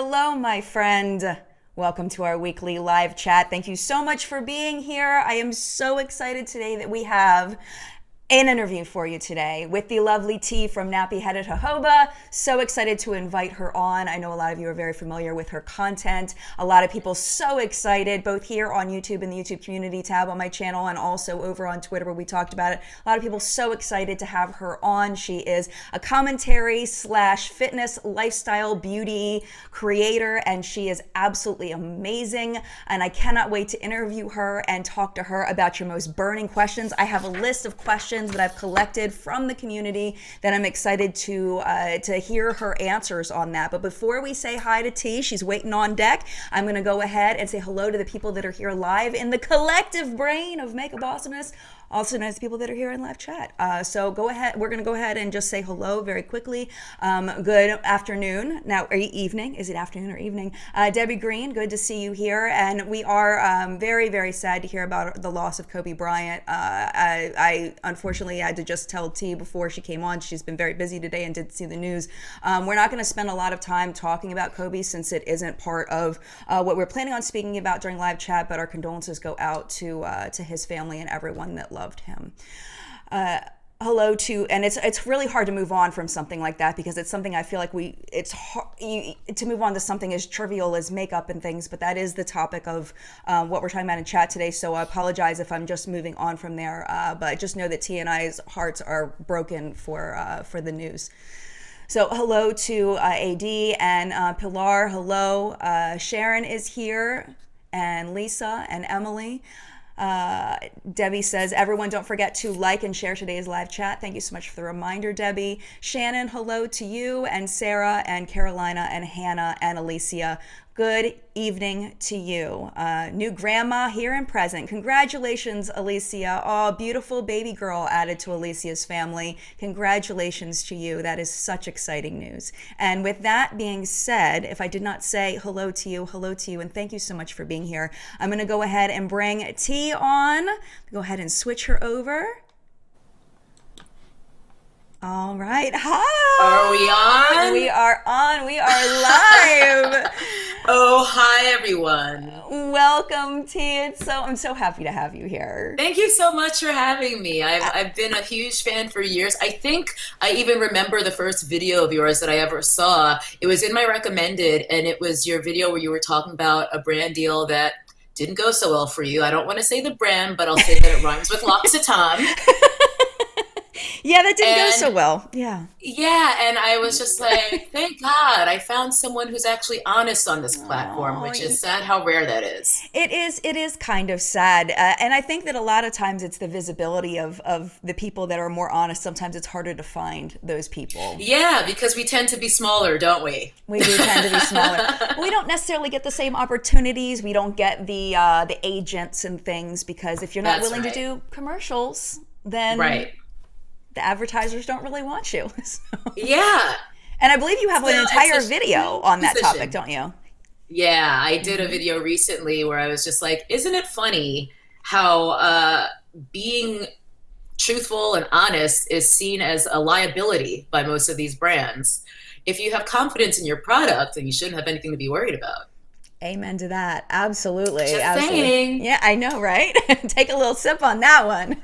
Hello, my friend. Welcome to our weekly live chat. Thank you so much for being here. I am so excited today that we have an interview for you today with the lovely T from Nappy Headed Jojoba. So excited to invite her on. I know a lot of you are very familiar with her content. A lot of people so excited, both here on YouTube in the YouTube community tab on my channel and also over on Twitter where we talked about it. A lot of people so excited to have her on. She is a commentary slash fitness, lifestyle, beauty creator, and she is absolutely amazing. And I cannot wait to interview her and talk to her about your most burning questions. I have a list of questions that I've collected from the community that I'm excited to hear her answers on that. But before we say hi to T, she's waiting on deck, I'm going to go ahead and say hello to the people that are here live in the collective brain of Makeup Awesomeness, also known as people that are here in live chat. So go ahead, we're gonna go ahead and just say hello very quickly. Good afternoon, now, or evening, is it afternoon or evening? Debbie Green, good to see you here. And we are very, very sad to hear about the loss of Kobe Bryant. I unfortunately had to just tell T before she came on, she's been very busy today and did see the news. We're not gonna spend a lot of time talking about Kobe since it isn't part of what we're planning on speaking about during live chat, but our condolences go out to his family and everyone that loved him. Hello to, and it's really hard to move on from something like that because it's something I feel like it's hard to move on to something as trivial as makeup and things, but that is the topic of what we're talking about in chat today. So I apologize if I'm just moving on from there, but just know that T and I's hearts are broken for the news. So hello to AD and Pilar, hello. Sharon is here, and Lisa and Emily. Debbie says, everyone don't forget to like and share today's live chat. Thank you so much for the reminder, Debbie. Shannon, hello to you, and Sarah and Carolina and Hannah and Alicia. Good evening to you. New grandma here and present. Congratulations, Alicia. Oh, beautiful baby girl added to Alicia's family. Congratulations to you. That is such exciting news. And with that being said, if I did not say hello to you, and thank you so much for being here, I'm going to go ahead and bring T on. Go ahead and switch her over. All right. Hi. Are we on? We are on. We are live. Oh, hi, everyone. Welcome, T. I'm so happy to have you here. Thank you so much for having me. I've been a huge fan for years. I think I even remember the first video of yours that I ever saw. It was in my recommended, and it was your video where you were talking about a brand deal that didn't go so well for you. I don't want to say the brand, but I'll say that it rhymes with L'Occitane. Yeah, that didn't go so well. Yeah. Yeah, and I was just like, thank God I found someone who's actually honest on this platform, which is sad how rare that is. It is kind of sad. And I think that a lot of times it's the visibility of the people that are more honest. Sometimes it's harder to find those people. Yeah, because we tend to be smaller, don't we? We do tend to be smaller. We don't necessarily get the same opportunities. We don't get the agents and things because if you're not willing to do commercials, then the advertisers don't really want you. So. Yeah. And I believe you have an entire video on that topic, don't you? Yeah, I did a video recently where I was just like, isn't it funny how being truthful and honest is seen as a liability by most of these brands? If you have confidence in your product, then you shouldn't have anything to be worried about. Amen to that. Absolutely. Just absolutely. Saying. Yeah, I know, right? Take a little sip on that one.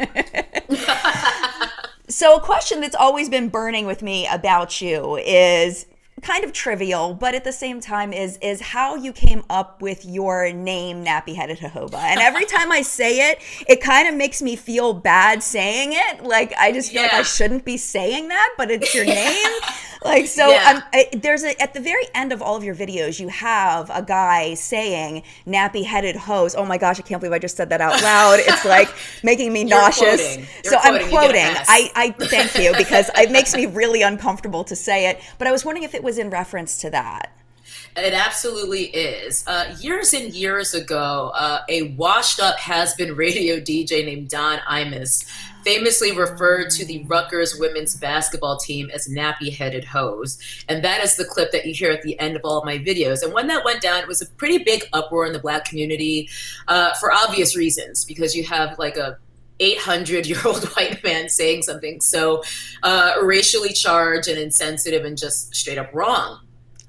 So a question that's always been burning with me about you is kind of trivial, but at the same time is how you came up with your name, Nappy Headed Jojoba. And every time I say it, it kind of makes me feel bad saying it. Like, I just feel like I shouldn't be saying that, but it's your name. Like, so there's at the very end of all of your videos, you have a guy saying nappy headed hose. Oh my gosh, I can't believe I just said that out loud. It's like making me nauseous. So I'm quoting. I thank you because it makes me really uncomfortable to say it. But I was wondering if it was in reference to that. It absolutely is. Years and years ago, a washed-up has-been radio DJ named Don Imus famously referred to the Rutgers women's basketball team as nappy-headed hoes. And that is the clip that you hear at the end of all of my videos. And when that went down, it was a pretty big uproar in the Black community for obvious reasons, because you have like a 800-year-old white man saying something so racially charged and insensitive and just straight up wrong.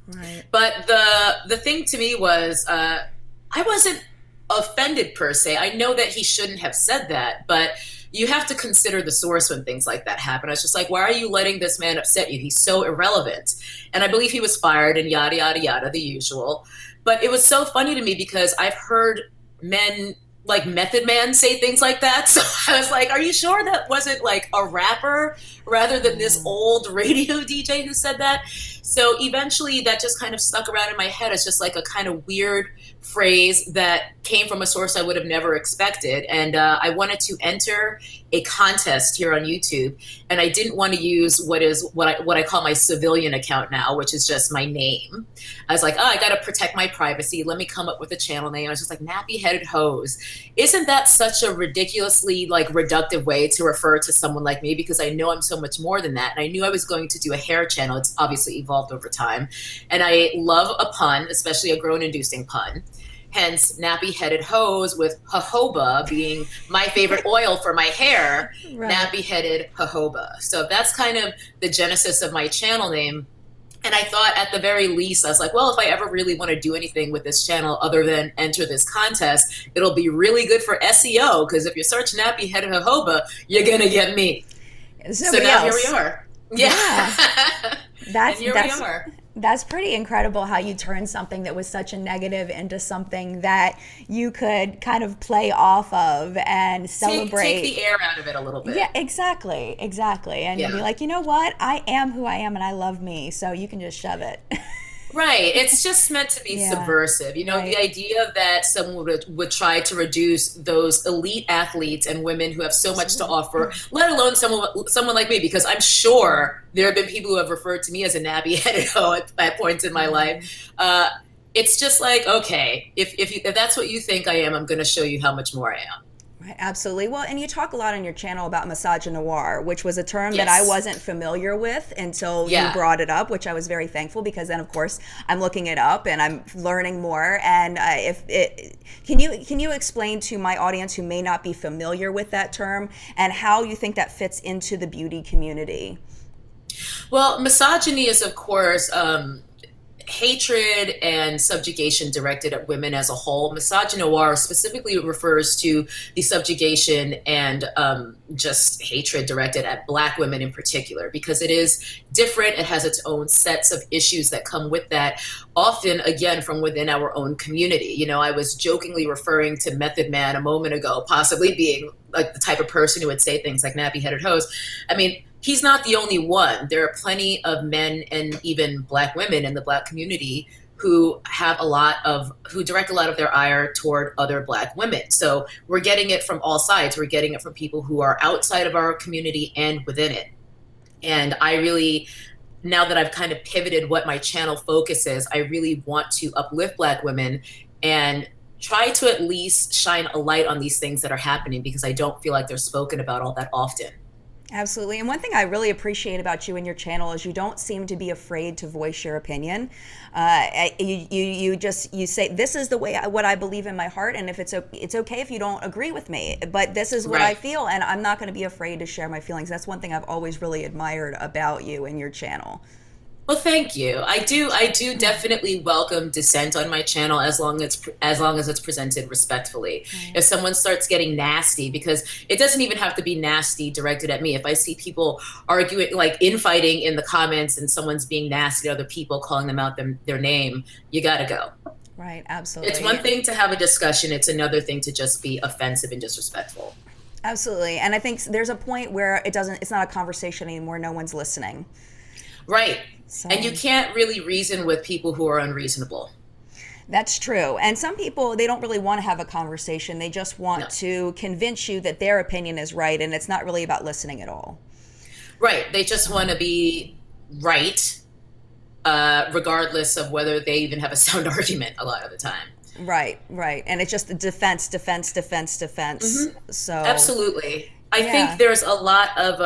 Right. But the thing to me was, I wasn't offended per se. I know that he shouldn't have said that, but you have to consider the source when things like that happen. I was just like, why are you letting this man upset you? He's so irrelevant. And I believe he was fired and yada, yada, yada, the usual. But it was so funny to me because I've heard men like Method Man say things like that. So I was like, are you sure that wasn't like a rapper rather than this old radio DJ who said that? So eventually that just kind of stuck around in my head as just like a kind of weird phrase that came from a source I would have never expected. And I wanted to enter a contest here on YouTube, and I didn't want to use what I call my civilian account now, which is just my name. I was like, oh, I got to protect my privacy. Let me come up with a channel name. I was just like, nappy headed hose. Isn't that such a ridiculously like reductive way to refer to someone like me? Because I know I'm so much more than that. And I knew I was going to do a hair channel. It's obviously evolved over time. And I love a pun, especially a groan inducing pun. Hence, nappy-headed hose, with jojoba being my favorite oil for my hair, right. Nappy-headed jojoba. So that's kind of the genesis of my channel name. And I thought at the very least, I was like, well, if I ever really want to do anything with this channel other than enter this contest, it'll be really good for SEO, because if you search nappy-headed jojoba, you're going to get me. So now here we are. Yeah. We are. That's pretty incredible how you turned something that was such a negative into something that you could kind of play off of and celebrate. Take the air out of it a little bit. Yeah, exactly. And you'd be like, you know what? I am who I am and I love me, so you can just shove it. Right. It's just meant to be subversive. You know, right. The idea that someone would try to reduce those elite athletes and women who have so much to offer, let alone someone like me, because I'm sure there have been people who have referred to me as a nappy-headed hoe at points in my life. It's just like, okay, if that's what you think I am, I'm going to show you how much more I am. Right, absolutely. Well, and you talk a lot on your channel about misogynoir, which was a term that I wasn't familiar with until you brought it up, which I was very thankful, because then, of course, I'm looking it up and I'm learning more. And can you explain to my audience who may not be familiar with that term and how you think that fits into the beauty community? Well, misogyny is, of course, hatred and subjugation directed at women as a whole. Misogynoir specifically refers to the subjugation and just hatred directed at Black women in particular, because it is different. It has its own sets of issues that come with that, often, again, from within our own community. You know, I was jokingly referring to Method Man a moment ago, possibly being like the type of person who would say things like nappy-headed hose. I mean, he's not the only one. There are plenty of men and even Black women in the Black community who direct a lot of their ire toward other Black women. So we're getting it from all sides. We're getting it from people who are outside of our community and within it. And I really, now that I've kind of pivoted what my channel focus is, I really want to uplift Black women and try to at least shine a light on these things that are happening, because I don't feel like they're spoken about all that often. Absolutely. And one thing I really appreciate about you and your channel is you don't seem to be afraid to voice your opinion. You say, this is the way what I believe in my heart, and if it's okay if you don't agree with me, but this is what I feel, and I'm not going to be afraid to share my feelings. That's one thing I've always really admired about you and your channel. Well, thank you. I do definitely welcome dissent on my channel as long as it's presented respectfully. If someone starts getting nasty, because it doesn't even have to be nasty directed at me. If I see people arguing, like infighting in the comments, and someone's being nasty to other people, calling them out their name, you gotta go. Right, absolutely. It's one thing to have a discussion. It's another thing to just be offensive and disrespectful. Absolutely. And I think there's a point where it's not a conversation anymore. No one's listening. Right. So. And you can't really reason with people who are unreasonable. That's true. And some people, they don't really want to have a conversation. They just want to convince you that their opinion is right, and it's not really about listening at all. Right. They just want to be right, regardless of whether they even have a sound argument a lot of the time. Right. And it's just the defense. Mm-hmm. So absolutely. I think there's a lot of,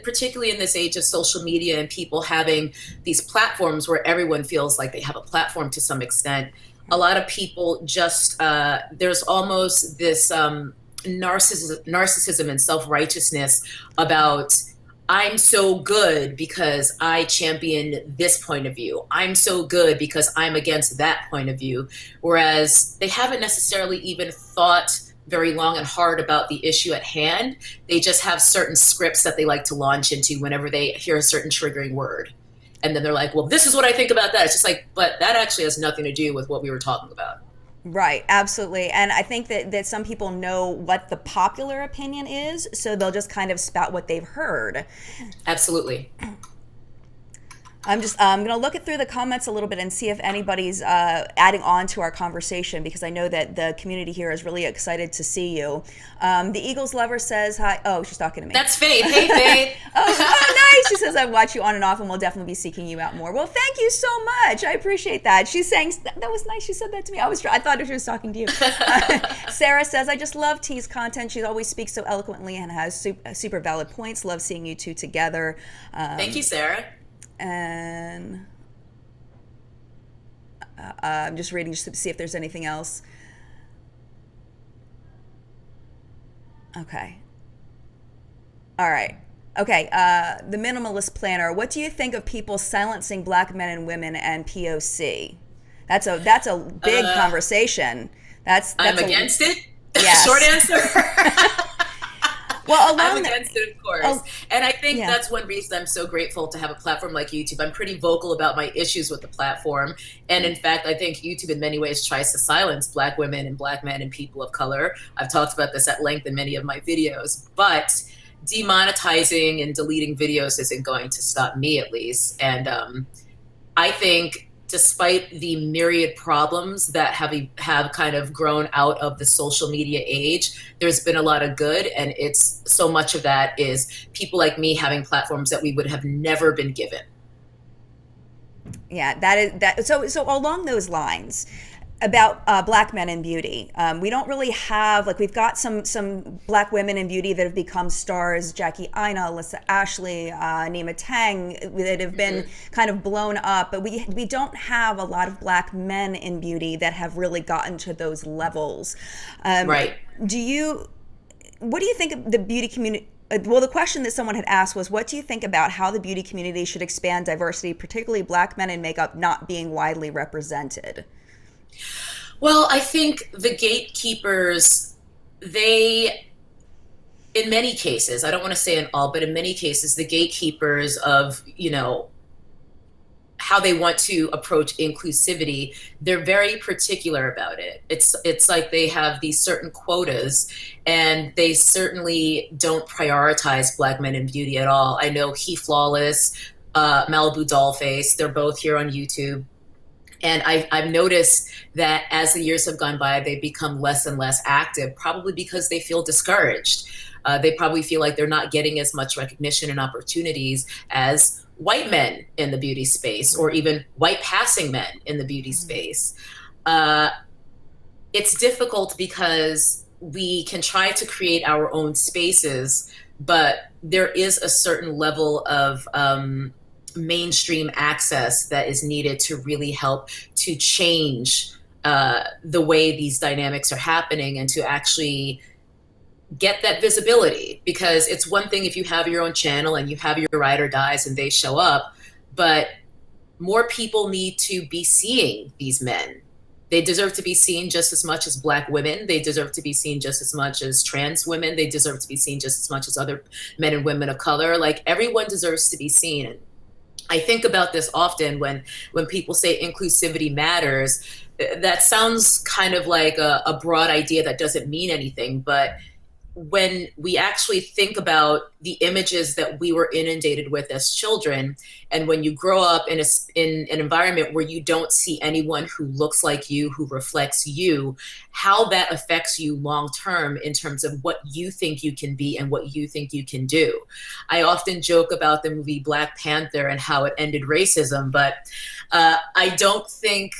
particularly in this age of social media and people having these platforms where everyone feels like they have a platform to some extent. A lot of people just, there's almost this narcissism and self-righteousness about I'm so good because I champion this point of view. I'm so good because I'm against that point of view. Whereas they haven't necessarily even thought very long and hard about the issue at hand. They just have certain scripts that they like to launch into whenever they hear a certain triggering word. And then they're like, well, this is what I think about that. It's just like, but that actually has nothing to do with what we were talking about. Right, absolutely. And I think that some people know what the popular opinion is, so they'll just kind of spout what they've heard. Absolutely. I'm going to look it through the comments a little bit and see if anybody's adding on to our conversation, because I know that the community here is really excited to see you. The Eagles lover says hi. Oh, she's talking to me. That's Faith. Hey, Faith. Oh, nice. She says, I watch you on and off and will definitely be seeking you out more. Well, thank you so much. I appreciate that. She's saying, that was nice. She said that to me. I thought she was talking to you. Sarah says, I just love T's content. She always speaks so eloquently and has super valid points. Love seeing you two together. Thank you, Sarah. And I'm just reading just to see if there's anything else. Okay. All right. Okay. The Minimalist Planner. What do you think of people silencing Black men and women and POC? That's a big conversation. That's I'm against it. Yes. Short answer. Well, I'm against it, of course. And I think that's one reason I'm so grateful to have a platform like YouTube. I'm pretty vocal about my issues with the platform. And in fact, I think YouTube in many ways tries to silence Black women and Black men and people of color. I've talked about this at length in many of my videos. But demonetizing and deleting videos isn't going to stop me, at least. And I think despite the myriad problems that have kind of grown out of the social media age, there's been a lot of good, and it's so much of that is people like me having platforms that we would have never been given. Yeah, that is that. So along those lines, about Black men in beauty, we don't really have, like, we've got some Black women in beauty that have become stars, Jackie Aina, Alyssa Ashley, Nima Tang, that have been kind of blown up, but we don't have a lot of Black men in beauty that have really gotten to those levels. Right. What do you think of the beauty community? Well, the question that someone had asked was, what do you think about how the beauty community should expand diversity, particularly Black men in makeup not being widely represented? Well, I think the gatekeepers, in many cases, I don't want to say in all, but in many cases, the gatekeepers of, how they want to approach inclusivity, they're very particular about it. It's like they have these certain quotas, and they certainly don't prioritize Black men in beauty at all. I know He Flawless, Malibu Dollface, they're both here on YouTube. And I've noticed that as the years have gone by, they've become less and less active, probably because they feel discouraged. They probably feel like they're not getting as much recognition and opportunities as white men in the beauty space, or even white passing men in the beauty space. It's difficult because we can try to create our own spaces, but there is a certain level of mainstream access that is needed to really help to change the way these dynamics are happening, and to actually get that visibility. Because it's one thing if you have your own channel and you have your ride or dies and they show up, but more people need to be seeing these men. They deserve to be seen just as much as Black women. They deserve to be seen just as much as trans women. They deserve to be seen just as much as other men and women of color. Like, everyone deserves to be seen. And I think about this often when people say inclusivity matters. That sounds kind of like a broad idea that doesn't mean anything. But when we actually think about the images that we were inundated with as children, and when you grow up in an environment where you don't see anyone who looks like you, who reflects you, how that affects you long term in terms of what you think you can be and what you think you can do. I often joke about the movie Black Panther and how it ended racism, but I don't think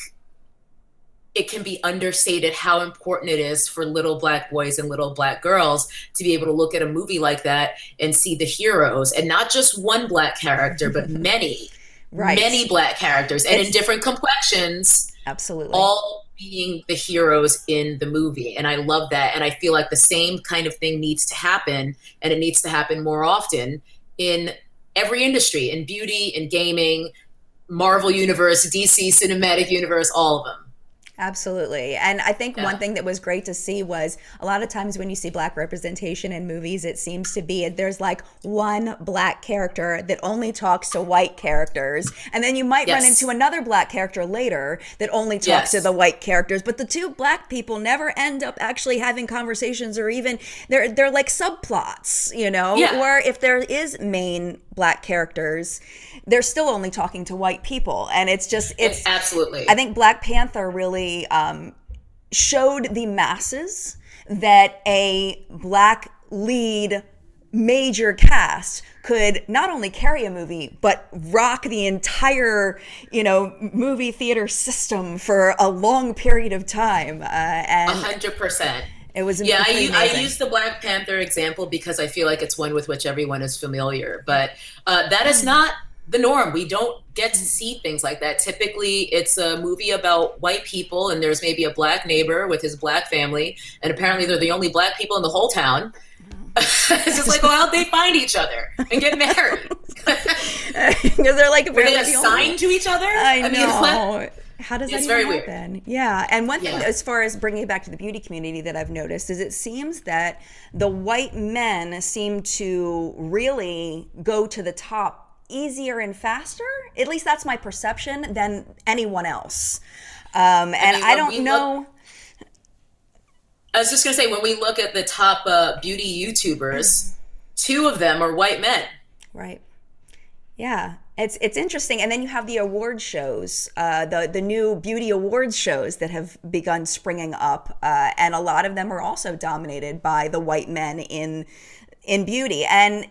it can be understated how important it is for little Black boys and little Black girls to be able to look at a movie like that and see the heroes, and not just one Black character, but many, many Black characters, and in different complexions. Absolutely. All being the heroes in the movie. And I love that. And I feel like the same kind of thing needs to happen, and it needs to happen more often in every industry, in beauty, in gaming, Marvel Universe, DC Cinematic Universe, all of them. Absolutely. And I think one Yeah. thing that was great to see was a lot of times when you see black representation in movies, it seems to be there's like one black character that only talks to white characters. And then you might run Yes. into another black character later that only talks to Yes. the white characters. But the two black people never end up actually having conversations, or even they're like subplots, you know? Yeah. Or if there is main black characters, they're still only talking to white people. And it's Absolutely. I think Black Panther really showed the masses that a black lead major cast could not only carry a movie but rock the entire movie theater system for a long period of time, and 100%. it was Yeah, pretty I amazing. use the Black Panther example because I feel like it's one with which everyone is familiar. But that is not the norm. We don't get to see things like that. Typically, it's a movie about white people, and there's maybe a black neighbor with his black family, and apparently they're the only black people in the whole town. It's just like, well, how'd they find each other and get married? Because they're like, Were they apparently the only- assigned to each other? I know. mean, How does that It's even very weird. happen? Yeah. And one thing, Yeah. as far as bringing it back to the beauty community, that I've noticed is it seems that the white men seem to really go to the top easier and faster. At least that's my perception, than anyone else. And mean, I when we don't know. I was just going to say, when we look at the top beauty YouTubers, two of them are white men. Right. Yeah, it's interesting. And then you have the award shows, the new beauty awards shows that have begun springing up, and a lot of them are also dominated by the white men in beauty. And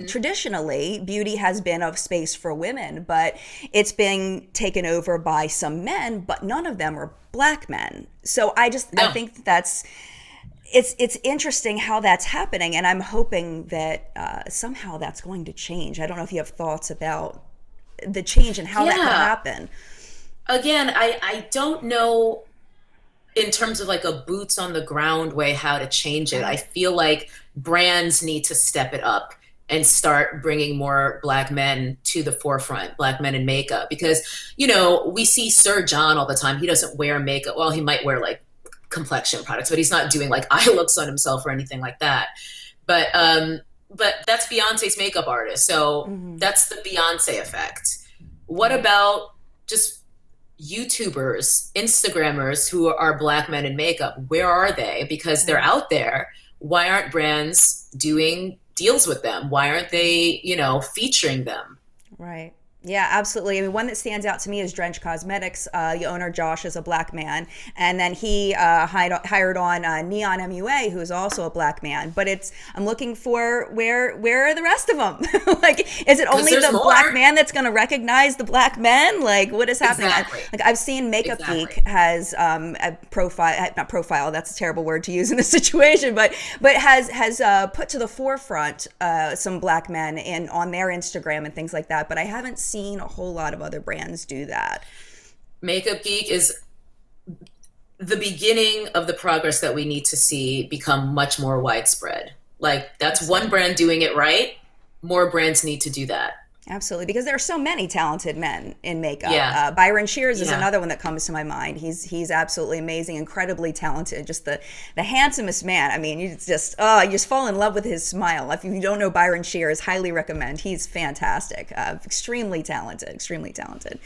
traditionally beauty has been a space for women, but it's been taken over by some men, but none of them are black men. So I think that's it's interesting how that's happening, and I'm hoping that somehow that's going to change. I don't know if you have thoughts about the change and how that could happen. Again, I don't know in terms of like a boots on the ground way how to change it. I feel like brands need to step it up and start bringing more black men to the forefront, black men in makeup. Because, we see Sir John all the time. He doesn't wear makeup. Well, he might wear like complexion products, but he's not doing like eye looks on himself or anything like that. But that's Beyonce's makeup artist. So that's the Beyonce effect. What about just YouTubers, Instagrammers who are black men in makeup? Where are they? Because they're out there. Why aren't brands doing deals with them? Why aren't they, featuring them? Right. Yeah, absolutely. I mean, one that stands out to me is Drench Cosmetics. The owner, Josh, is a black man. And then he hired on Neon MUA, who is also a black man. But I'm looking for where are the rest of them? Like, is it only the more. black man that's going to recognize the black men? Like, what is happening? Exactly. I've seen Makeup Geek has a profile, not profile, that's a terrible word to use in this situation, but has put to the forefront some black men on their Instagram and things like that. But I haven't seen a whole lot of other brands do that. Makeup Geek is the beginning of the progress that we need to see become much more widespread. Like, that's one brand doing it right. More brands need to do that. Absolutely, because there are so many talented men in makeup. Yeah. Byron Shears is another one that comes to my mind. He's absolutely amazing, incredibly talented, just the handsomest man. I mean, you just fall in love with his smile. If you don't know Byron Shears, highly recommend. He's fantastic, extremely talented.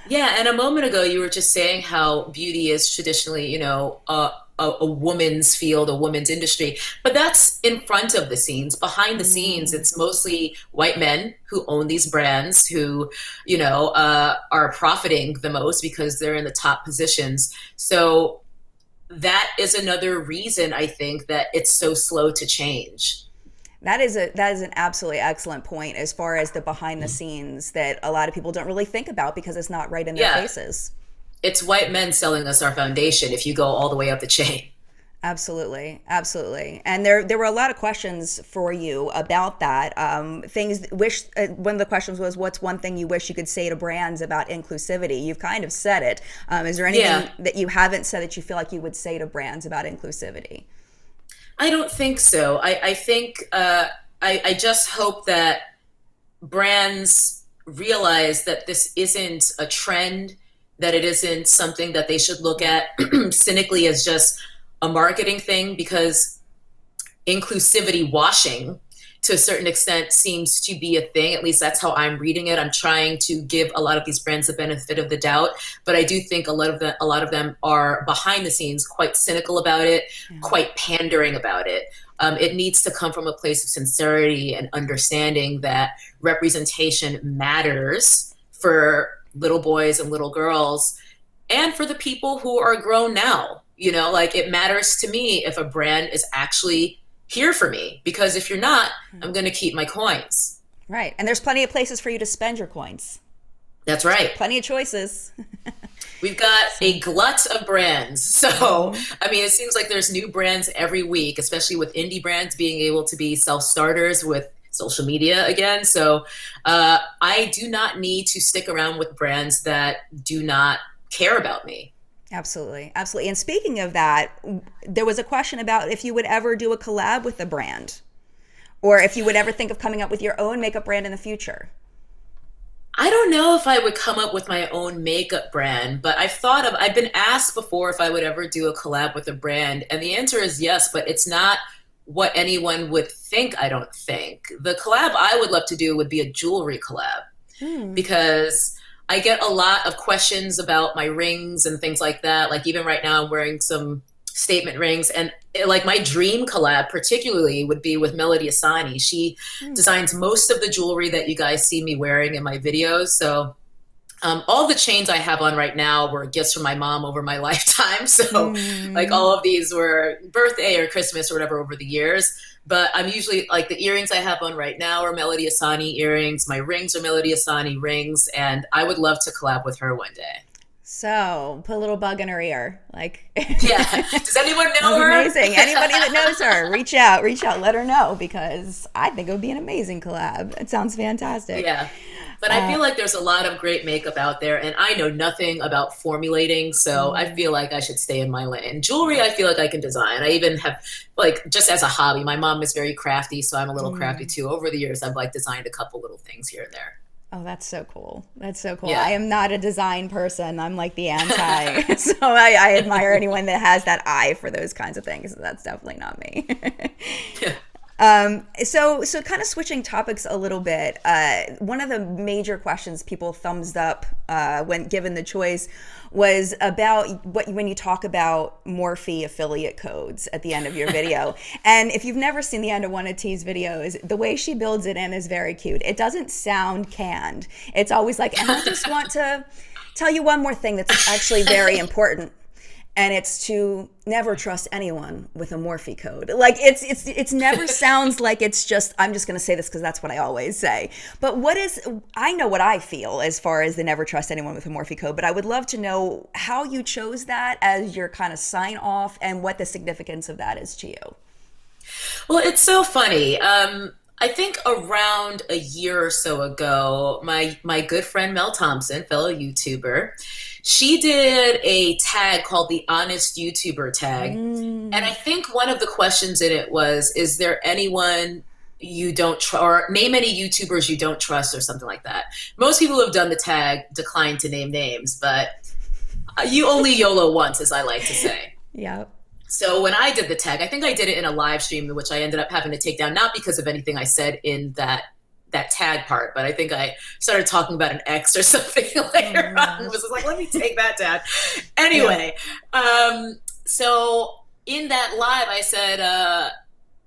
Yeah, and a moment ago you were just saying how beauty is traditionally, a woman's field, a woman's industry. But that's in front of the scenes. Behind the scenes, it's mostly white men who own these brands, who, are profiting the most because they're in the top positions. So that is another reason, I think, that it's so slow to change. That is an absolutely excellent point, as far as the behind the scenes that a lot of people don't really think about because it's not right in their faces. It's white men selling us our foundation if you go all the way up the chain. Absolutely. And there were a lot of questions for you about that. One of the questions was, what's one thing you wish you could say to brands about inclusivity? You've kind of said it. Is there anything that you haven't said that you feel like you would say to brands about inclusivity? I don't think so. I think I just hope that brands realize that this isn't a trend, that it isn't something that they should look at cynically as just a marketing thing, because inclusivity washing to a certain extent seems to be a thing. At least that's how I'm reading it. I'm trying to give a lot of these brands the benefit of the doubt, but I do think a lot of them are behind the scenes quite cynical about it, quite pandering about it. It needs to come from a place of sincerity and understanding that representation matters for little boys and little girls, and for the people who are grown now. You know, like, it matters to me if a brand is actually here for me, because if you're not, I'm going to keep my coins. Right. And there's plenty of places for you to spend your coins. That's right. Plenty of choices. We've got a glut of brands. So, I mean, it seems like there's new brands every week, especially with indie brands being able to be self-starters with social media again. So I do not need to stick around with brands that do not care about me. Absolutely. Absolutely. And speaking of that, there was a question about if you would ever do a collab with a brand, or if you would ever think of coming up with your own makeup brand in the future. I don't know if I would come up with my own makeup brand, but I've been asked before if I would ever do a collab with a brand. And the answer is yes, but it's not what anyone would think, I don't think. The collab I would love to do would be a jewelry collab, because I get a lot of questions about my rings and things like that. Like, even right now I'm wearing some statement rings, and like, my dream collab particularly would be with Melody Asani. She designs most of the jewelry that you guys see me wearing in my videos. So all the chains I have on right now were gifts from my mom over my lifetime. So like, all of these were birthday or Christmas or whatever over the years. But I'm usually, like, the earrings I have on right now are Melody Asani earrings. My rings are Melody Asani rings. And I would love to collab with her one day. So put a little bug in her ear. Like, yeah. Does anyone know her? Amazing. Anybody that knows her, reach out, let her know, because I think it would be an amazing collab. It sounds fantastic. Yeah. But I feel like there's a lot of great makeup out there, and I know nothing about formulating, so I feel like I should stay in my lane. Jewelry, I feel like I can design. I even have, like, just as a hobby, my mom is very crafty, so I'm a little crafty too. Over the years, I've, like, designed a couple little things here and there. Oh, that's so cool. That's so cool. Yeah. I am not a design person. I'm like the anti. So I admire anyone that has that eye for those kinds of things. That's definitely not me. So kind of switching topics a little bit, one of the major questions people thumbs up when given the choice was about when you talk about Morphe affiliate codes at the end of your video. And if you've never seen the end of one of T's videos, the way she builds it in is very cute. It doesn't sound canned. It's always like, and I just want to tell you one more thing that's actually very important. And it's to never trust anyone with a Morphe code. Like, it's never sounds like it's just, I'm just going to say this because that's what I always say. But I know what I feel as far as the never trust anyone with a Morphe code, but I would love to know how you chose that as your kind of sign off and what the significance of that is to you. Well, it's so funny. I think around a year or so ago, my good friend Mel Thompson, fellow YouTuber, she did a tag called the Honest YouTuber tag. And I think one of the questions in it was, is there anyone you don't trust, or name any YouTubers you don't trust, or something like that. Most people who have done the tag declined to name names, but you only YOLO once, as I like to say. Yep. So when I did the tag, I think I did it in a live stream, which I ended up having to take down, not because of anything I said in that tag part, but I think I started talking about an ex or something later on. It was just like, let me take that down. Anyway, so in that live, I said,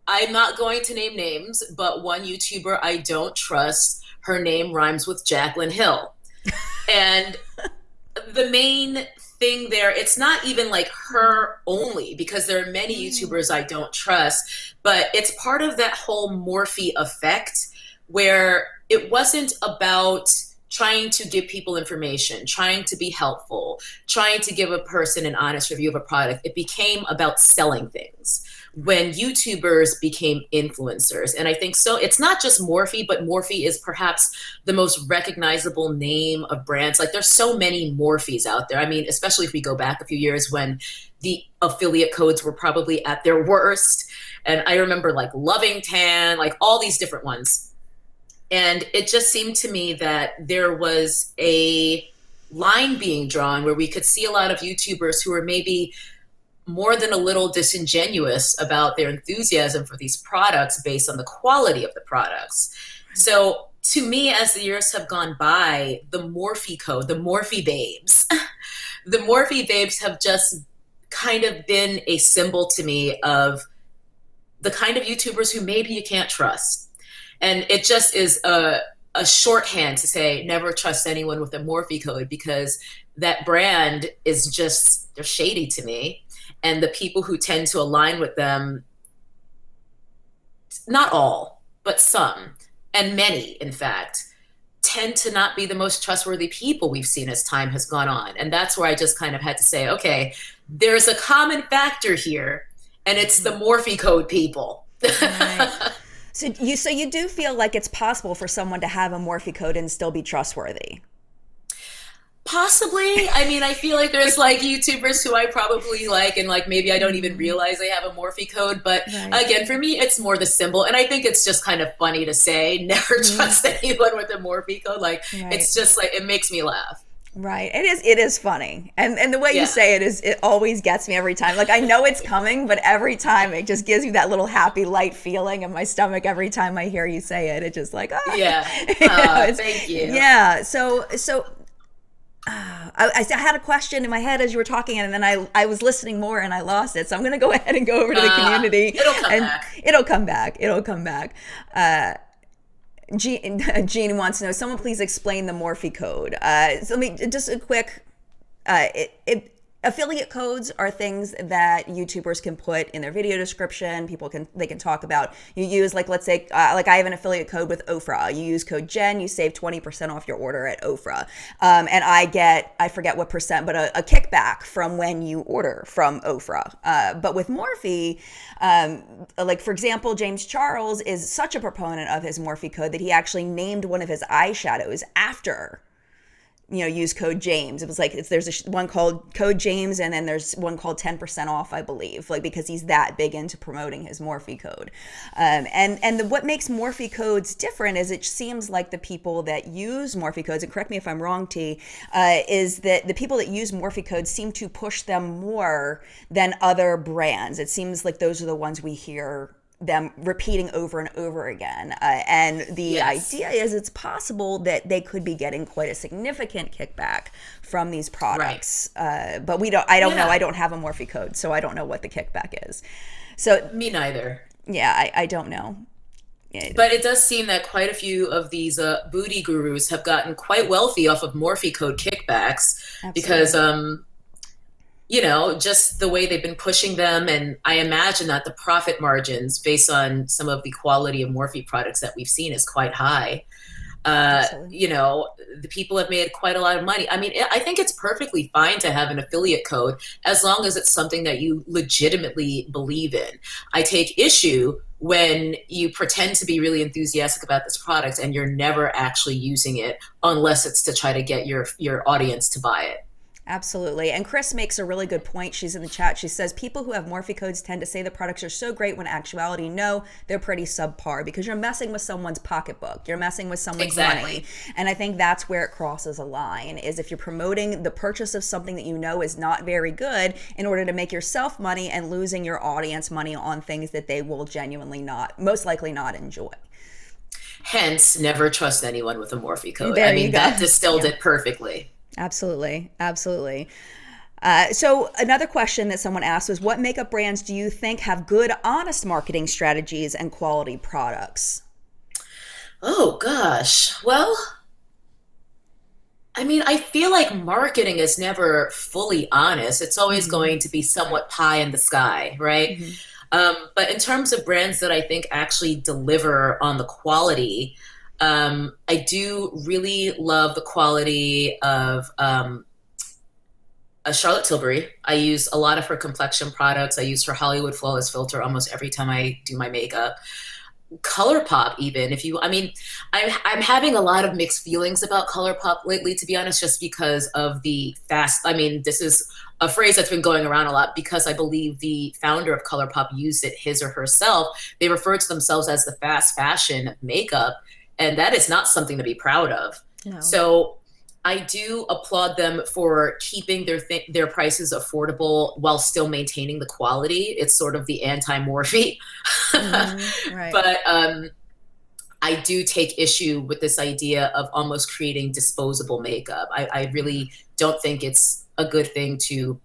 I'm not going to name names, but one YouTuber I don't trust, her name rhymes with Jaclyn Hill. And the main thing there, it's not even like her only, because there are many YouTubers I don't trust, but it's part of that whole Morphe effect, where it wasn't about trying to give people information, trying to be helpful, trying to give a person an honest review of a product. It became about selling things when YouTubers became influencers. And I think so it's not just Morphe, but Morphe is perhaps the most recognizable name of brands. Like, there's so many Morphes out there. I mean, especially if we go back a few years when the affiliate codes were probably at their worst. And I remember like Loving Tan, like all these different ones. And it just seemed to me that there was a line being drawn where we could see a lot of YouTubers who were maybe more than a little disingenuous about their enthusiasm for these products based on the quality of the products. So to me, as the years have gone by, the Morphe Code, the Morphe babes, the Morphe babes have just kind of been a symbol to me of the kind of YouTubers who maybe you can't trust. And it just is a shorthand to say never trust anyone with a Morphe Code, because that brand is just, they're shady to me. And the people who tend to align with them, not all, but some, and many, in fact, tend to not be the most trustworthy people we've seen as time has gone on. And that's where I just kind of had to say, okay, there's a common factor here, and it's the Morphe Code people. Right. So you do feel like it's possible for someone to have a Morphe Code and still be trustworthy? Possibly. I mean, I feel like there's like YouTubers who I probably like, and like maybe I don't even realize they have a Morphe Code. But again, for me, it's more the symbol. And I think it's just kind of funny to say, never trust anyone with a Morphe Code. Like, it's just like, it makes me laugh. Right. It is funny. And the way you say it always gets me every time. Like, I know it's coming, but every time it just gives me that little happy, light feeling in my stomach every time I hear you say it. It's just like, yeah. Thank you. Yeah. So I had a question in my head as you were talking, and then I was listening more and I lost it. So I'm going to go ahead and go over to the community. It'll come back. It'll come back. Jean wants to know, someone please explain the Morphe Code. So let me just a quick, affiliate codes are things that YouTubers can put in their video description. They can talk about. You use, like, let's say, like I have an affiliate code with Ofra. You use code Jen, you save 20% off your order at Ofra. And I forget what percent, but a kickback from when you order from Ofra. But with Morphe, like for example, James Charles is such a proponent of his Morphe Code that he actually named one of his eyeshadows after, use code James. It was like, there's one called code James, and then there's one called 10% off, I believe, like, because he's that big into promoting his Morphe Code. What makes Morphe Codes different is it seems like the people that use Morphe Codes, and correct me if I'm wrong, T, is that the people that use Morphe Codes seem to push them more than other brands. It seems like those are the ones we hear them repeating over and over again. And the idea is it's possible that they could be getting quite a significant kickback from these products. Right. But I don't know. I don't have a Morphe Code, so I don't know what the kickback is. So me neither. Yeah, I don't know. But it does seem that quite a few of these booty gurus have gotten quite wealthy off of Morphe Code kickbacks. Absolutely. Because just the way they've been pushing them. And I imagine that the profit margins based on some of the quality of Morphe products that we've seen is quite high. The people have made quite a lot of money. I mean, I think it's perfectly fine to have an affiliate code as long as it's something that you legitimately believe in. I take issue when you pretend to be really enthusiastic about this product and you're never actually using it unless it's to try to get your audience to buy it. Absolutely. And Chris makes a really good point. She's in the chat. She says, people who have Morphe Codes tend to say the products are so great when in actuality, no, they're pretty subpar, because you're messing with someone's pocketbook. You're messing with someone's money. And I think that's where it crosses a line, is if you're promoting the purchase of something that you know is not very good in order to make yourself money and losing your audience money on things that they will genuinely most likely not enjoy. Hence, never trust anyone with a Morphe Code. That distilled it perfectly. Absolutely. Absolutely. So another question that someone asked was, what makeup brands do you think have good, honest marketing strategies and quality products? Oh, gosh. Well, I feel like marketing is never fully honest. It's always going to be somewhat pie in the sky, right? But in terms of brands that I think actually deliver on the quality, I do really love the quality of Charlotte Tilbury. I use a lot of her complexion products. I use her Hollywood Flawless Filter almost every time I do my makeup. ColourPop, even I'm having a lot of mixed feelings about ColourPop lately, to be honest, just because of the fast. This is a phrase that's been going around a lot because I believe the founder of ColourPop used it his or herself. They refer to themselves as the fast fashion of makeup. And that is not something to be proud of. No. So I do applaud them for keeping their prices affordable while still maintaining the quality. It's sort of the anti-Morphe. Right. But I do take issue with this idea of almost creating disposable makeup. I really don't think it's a good thing to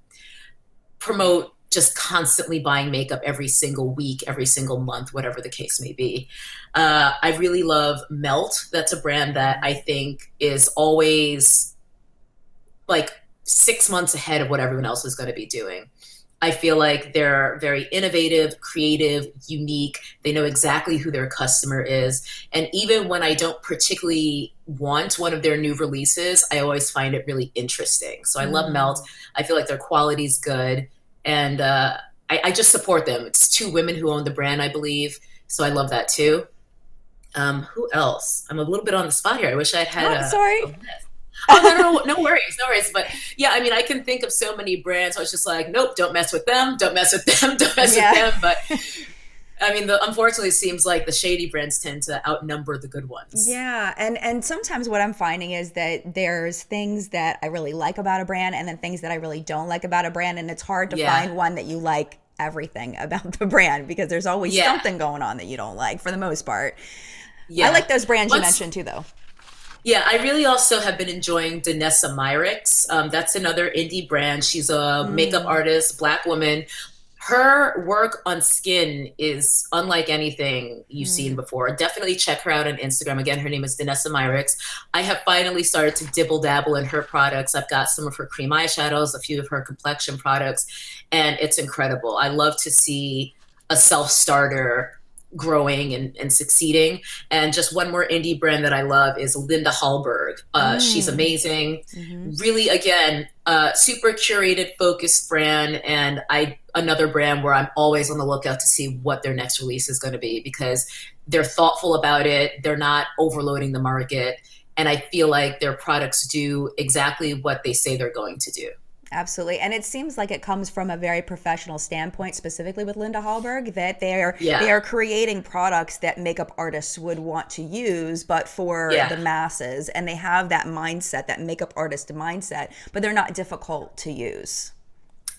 promote just constantly buying makeup every single week, every single month, whatever the case may be. I really love Melt. That's a brand that I think is always like 6 months ahead of what everyone else is going to be doing. I feel like they're very innovative, creative, unique. They know exactly who their customer is. And even when I don't particularly want one of their new releases, I always find it really interesting. So I love Melt. I feel like their quality is good. And I just support them. It's 2 women who own the brand, I believe. So I love that too. Who else? I'm a little bit on the spot here. I wish I'd had sorry. a list. Oh, no worries, no worries. But yeah, I mean, I can think of so many brands. I was just like, nope, don't mess with them, don't mess with them, don't mess with them. But I mean, unfortunately, it seems like the shady brands tend to outnumber the good ones. Yeah, and sometimes what I'm finding is that there's things that I really like about a brand, and then things that I really don't like about a brand, and it's hard to find one that you like everything about the brand, because there's always something going on that you don't like for the most part. I like those brands you mentioned too, though. Yeah, I really also have been enjoying Danessa Myricks. That's another indie brand. She's a makeup artist, Black woman. Her work on skin is unlike anything you've seen before. Definitely check her out on Instagram. Again, her name is Danessa Myricks. I have finally started to dibble dabble in her products. I've got some of her cream eyeshadows, a few of her complexion products, and it's incredible. I love to see a self-starter growing and succeeding. And just one more indie brand that I love is Linda Hallberg. She's amazing. Really, again, super curated, focused brand. And another brand where I'm always on the lookout to see what their next release is going to be, because they're thoughtful about it. They're not overloading the market. And I feel like their products do exactly what they say they're going to do. Absolutely. And it seems like it comes from a very professional standpoint, specifically with Linda Hallberg, that they are creating products that makeup artists would want to use, but for the masses. And they have that mindset, that makeup artist mindset, but they're not difficult to use.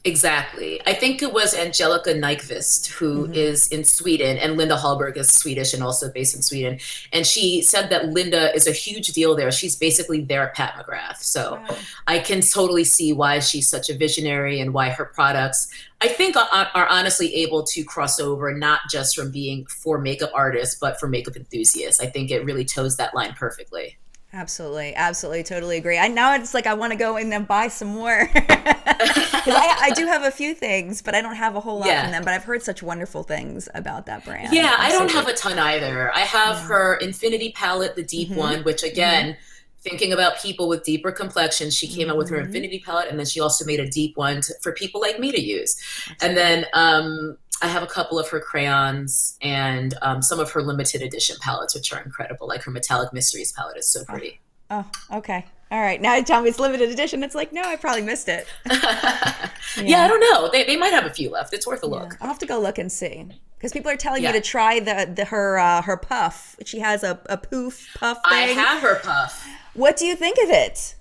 Exactly. I think it was Angelica Nyqvist who is in Sweden, and Linda Hallberg is Swedish and also based in Sweden. And she said that Linda is a huge deal there. She's basically their Pat McGrath. So I can totally see why she's such a visionary and why her products, I think, are honestly able to cross over, not just from being for makeup artists, but for makeup enthusiasts. I think it really toes that line perfectly. Absolutely. Absolutely. Totally agree. Now it's like I want to go in and buy some more. Because I do have a few things, but I don't have a whole lot from them. But I've heard such wonderful things about that brand. Yeah, I don't have a ton either. I have her Infinity palette, the deep one, which again, thinking about people with deeper complexions, she came out with her Infinity palette, and then she also made a deep one for people like me to use. And then I have a couple of her crayons and some of her limited edition palettes, which are incredible. Like her Metallic Mysteries palette is so pretty. Oh, okay. All right. Now you tell me it's limited edition. It's like, no, I probably missed it. Yeah, I don't know. They might have a few left. It's worth a look. I'll have to go look and see. Because people are telling me to try her puff. She has a poof puff thing. I have her puff. What do you think of it?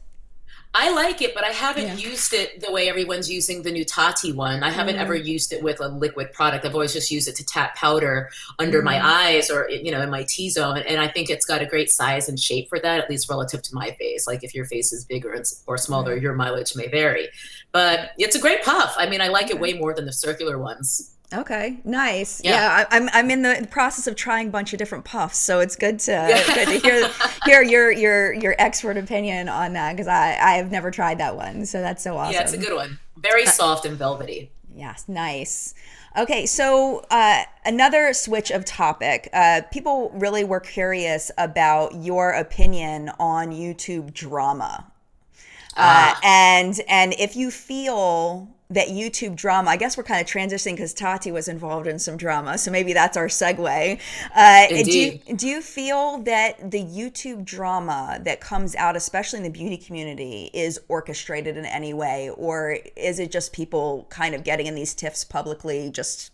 I like it, but I haven't used it the way everyone's using the new Tati one. I haven't ever used it with a liquid product. I've always just used it to tap powder under my eyes or, in my T-zone. And I think it's got a great size and shape for that, at least relative to my face. Like if your face is bigger or smaller, your mileage may vary. But it's a great puff. I mean, I like it way more than the circular ones. Okay, nice. Yeah, I'm in the process of trying a bunch of different puffs, so it's good to hear your expert opinion on that, because I have never tried that one, so that's so awesome. Yeah, it's a good one. Very soft and velvety. Yes, nice. Okay, so another switch of topic. People really were curious about your opinion on YouTube drama, and if you feel that YouTube drama, I guess we're kind of transitioning because Tati was involved in some drama, so maybe that's our segue. Do you feel that the YouTube drama that comes out, especially in the beauty community, is orchestrated in any way, or is it just people kind of getting in these tiffs publicly? That's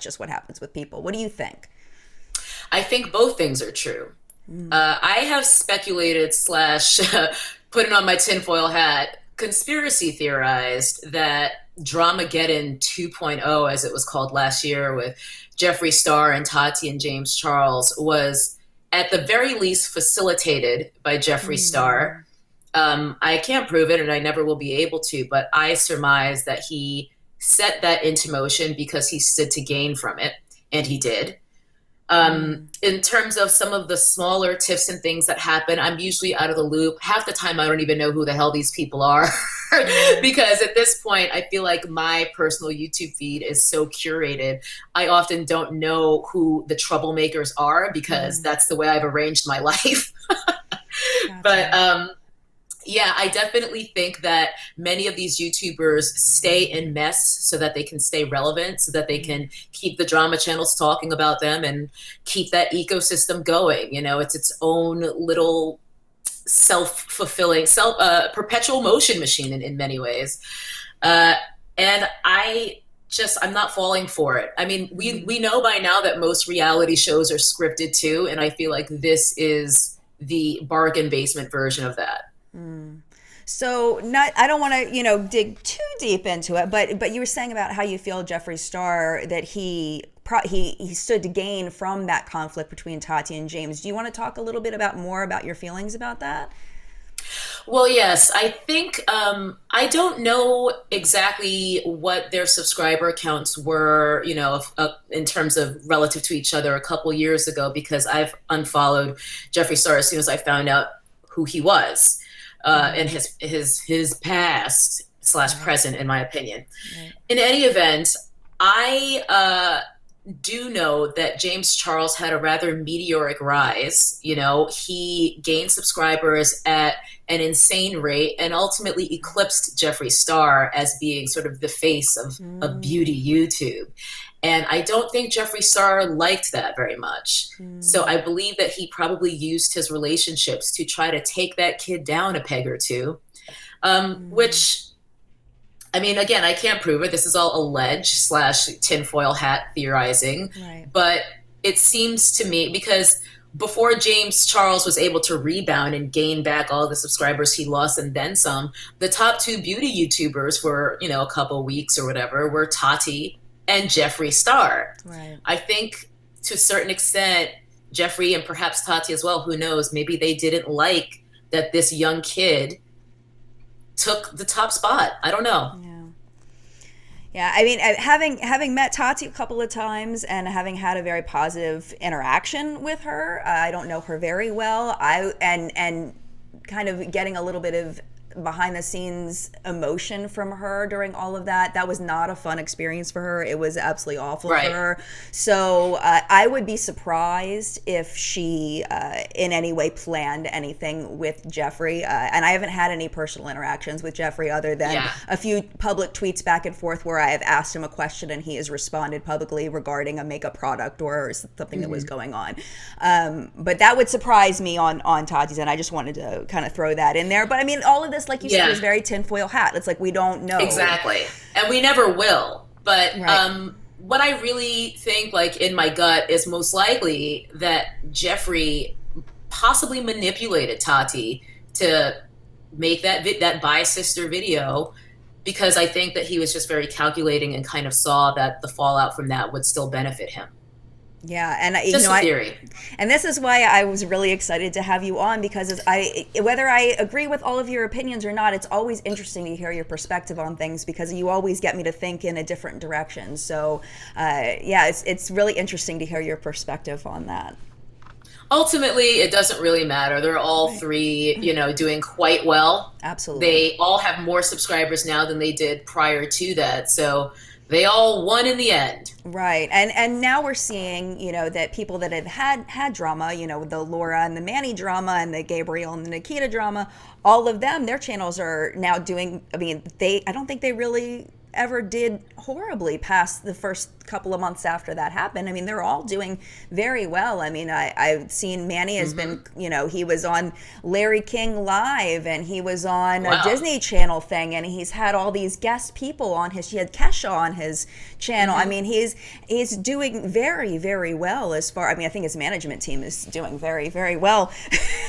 just what happens with people. What do you think? I think both things are true. I have speculated slash putting on my tinfoil hat, conspiracy theorized that Dramageddon 2.0, as it was called last year, with Jeffree Star and Tati and James Charles, was at the very least facilitated by Jeffree Star. I can't prove it, and I never will be able to, but I surmise that he set that into motion because he stood to gain from it, and he did. In terms of some of the smaller tips and things that happen, I'm usually out of the loop. Half the time, I don't even know who the hell these people are because at this point, I feel like my personal YouTube feed is so curated. I often don't know who the troublemakers are because that's the way I've arranged my life. Gotcha. But yeah, I definitely think that many of these YouTubers stay in mess so that they can stay relevant, so that they can keep the drama channels talking about them and keep that ecosystem going. You know, it's its own little self-fulfilling, perpetual motion machine in many ways. And I'm not falling for it. I mean, we know by now that most reality shows are scripted too, and I feel like this is the bargain basement version of that. So I don't want to, dig too deep into it, but you were saying about how you feel Jeffree Star, that he stood to gain from that conflict between Tati and James. Do you want to talk a little bit more about your feelings about that? Well, yes, I think I don't know exactly what their subscriber counts were, in terms of relative to each other a couple years ago, because I've unfollowed Jeffree Star as soon as I found out who he was. And his past / present, in my opinion. Right. In any event, I do know that James Charles had a rather meteoric rise. He gained subscribers at an insane rate and ultimately eclipsed Jeffree Star as being sort of the face of beauty YouTube. And I don't think Jeffree Star liked that very much. So I believe that he probably used his relationships to try to take that kid down a peg or two, which, I mean, again, I can't prove it. This is all alleged / tinfoil hat theorizing. Right. But it seems to me, because before James Charles was able to rebound and gain back all the subscribers he lost and then some, the top 2 beauty YouTubers for, a couple weeks or whatever were Tati and Jeffree Star. Right. I think to a certain extent, Jeffree and perhaps Tati as well, who knows, maybe they didn't like that this young kid took the top spot. I don't know. Yeah, I mean, having met Tati a couple of times and having had a very positive interaction with her, I don't know her very well. And kind of getting a little bit of behind the scenes emotion from her during all of that was not a fun experience for her. It was absolutely awful for her. So I would be surprised if she in any way planned anything with Jeffree. And I haven't had any personal interactions with Jeffree other than a few public tweets back and forth where I have asked him a question and he has responded publicly regarding a makeup product or something that was going on. But that would surprise me on Tati's end. I just wanted to kind of throw that in there. But I mean, all of this, like you said, is very tinfoil hat. It's like we don't know. Exactly. And we never will. But what I really think, like in my gut, is most likely that Jeffree possibly manipulated Tati to make that bi sister video, because I think that he was just very calculating and kind of saw that the fallout from that would still benefit him. Yeah, and just a theory. And this is why I was really excited to have you on, because whether I agree with all of your opinions or not, it's always interesting to hear your perspective on things, because you always get me to think in a different direction. So, it's really interesting to hear your perspective on that. Ultimately, it doesn't really matter. They're all three, doing quite well. Absolutely. They all have more subscribers now than they did prior to that. So they all won in the end. Right. And now we're seeing, that people that have had drama, the Laura and the Manny drama and the Gabriel and the Nikita drama, all of them, their channels are now doing, I don't think they really ever did horribly past the first couple of months after that happened. I mean, they're all doing very well. I mean, I've seen Manny has been, you know, he was on Larry King Live, and he was on a Disney Channel thing, and he's had all these guest people on his, he had Kesha on his channel. I mean, he's doing very, very well as far, I mean, I think his management team is doing very, very well.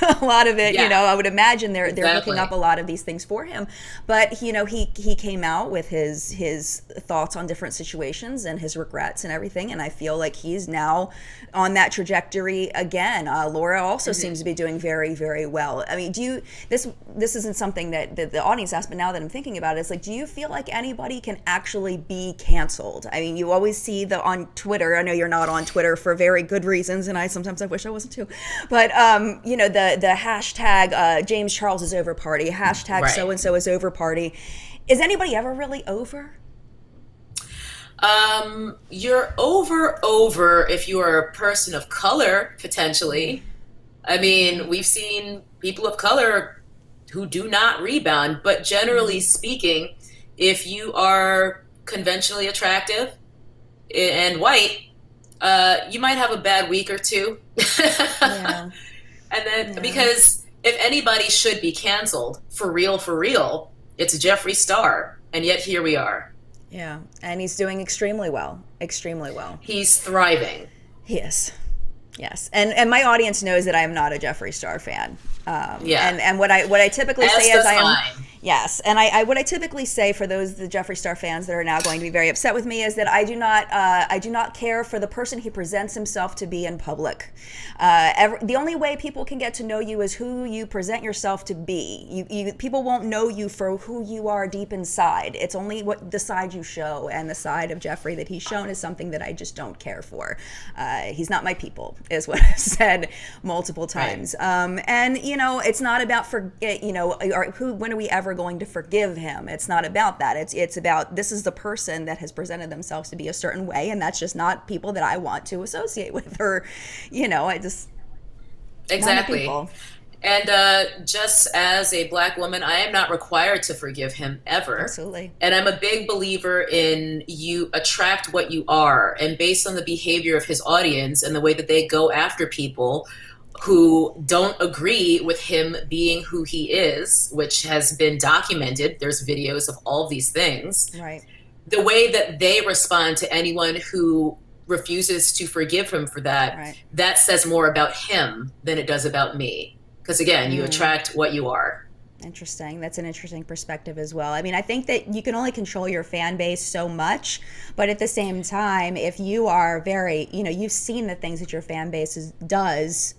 A lot of it, you know, I would imagine they're hooking up a lot of these things for him. But, you know, he came out with his thoughts on different situations and his regrets and everything, and I feel like he's now on that trajectory again. Laura also seems to be doing very, very well. I mean, do you, this isn't something that the audience asked, but now that I'm thinking about it, it's like, do you feel like anybody can actually be canceled? I mean, you always see on Twitter, I know you're not on Twitter for very good reasons, and sometimes I wish I wasn't too, but you know, the hashtag James Charles is over party, hashtag so-and-so is over party. Is anybody ever really over? You're over if you are a person of color, potentially. I mean, we've seen people of color who do not rebound, but generally speaking, if you are conventionally attractive and white, you might have a bad week or two. And then, because if anybody should be canceled, for real, it's Jeffree Star. And yet here we are. Yeah, and he's doing extremely well. He's thriving. He is. Yes, and my audience knows that I am not a Jeffree Star fan. And what I typically say is I am. Yes, and what I typically say for the Jeffree Star fans that are now going to be very upset with me is that I do not care for the person he presents himself to be in public. The only way people can get to know you is who you present yourself to be. People won't know you for who you are deep inside. It's only what the side you show, and the side of Jeffree that he's shown is something that I just don't care for. He's not my people, is what I've said multiple times. And you know, it's not about when are we ever going to forgive him? It's not about that. It's about, this is the person that has presented themselves to be a certain way, and that's just not people that I want to associate with, or, you know, I just exactly. And just as a Black woman, I am not required to forgive him ever. Absolutely. And I'm a big believer in you attract what you are, and based on the behavior of his audience and the way that they go after people who don't agree with him being who he is, which has been documented. There's videos of all these things. Right. The way that they respond to anyone who refuses to forgive him for that, that says more about him than it does about me. Because again, you attract what you are. Interesting. That's an interesting perspective as well. I mean, I think that you can only control your fan base so much, but at the same time, if you are very, you know, you've seen the things that your fan base does,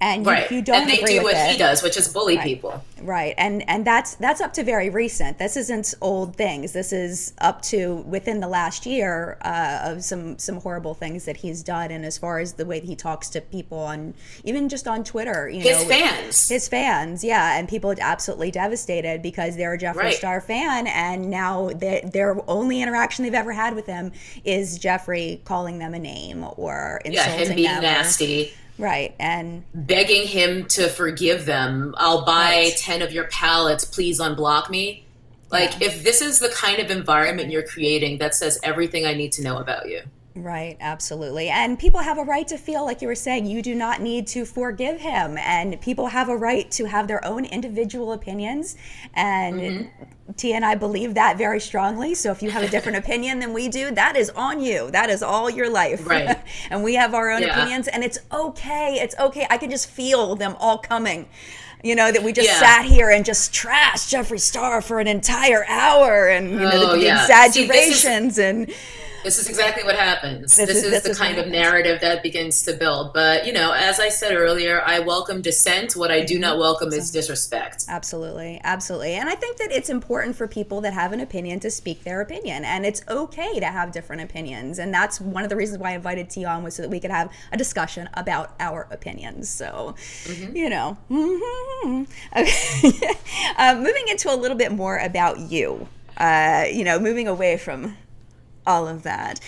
and you don't agree with it. And they do what he does, which is bully people. Right. And that's up to very recent. This isn't old things. This is up to within the last year of some horrible things that he's done. And as far as the way that he talks to people on, even just on Twitter, you know. His fans, yeah. And people are absolutely devastated because they're a Jeffree Star fan. And now their only interaction they've ever had with him is Jeffree calling them a name or insulting them. Him being nasty. Right, and begging him to forgive them. I'll buy 10 of your palettes, please unblock me. Like, if this is the kind of environment you're creating, that says everything I need to know about you. Right, absolutely. And people have a right to feel, like you were saying, you do not need to forgive him. And people have a right to have their own individual opinions. And Tia and I believe that very strongly. So if you have a different opinion than we do, that is on you. That is all your life. Right. And we have our own opinions, and it's okay. It's okay. I can just feel them all coming. You know, that we just sat here and just trashed Jeffree Star for an entire hour, and you know, the exaggerations. This is exactly what happens. This is the kind of narrative that begins to build. But, you know, as I said earlier, I welcome dissent. What I do not welcome is disrespect. Absolutely. Absolutely. And I think that it's important for people that have an opinion to speak their opinion. And it's okay to have different opinions. And that's one of the reasons why I invited T on, was so that we could have a discussion about our opinions. So, you know. Okay. Moving into a little bit more about you. You know, moving away from all of that.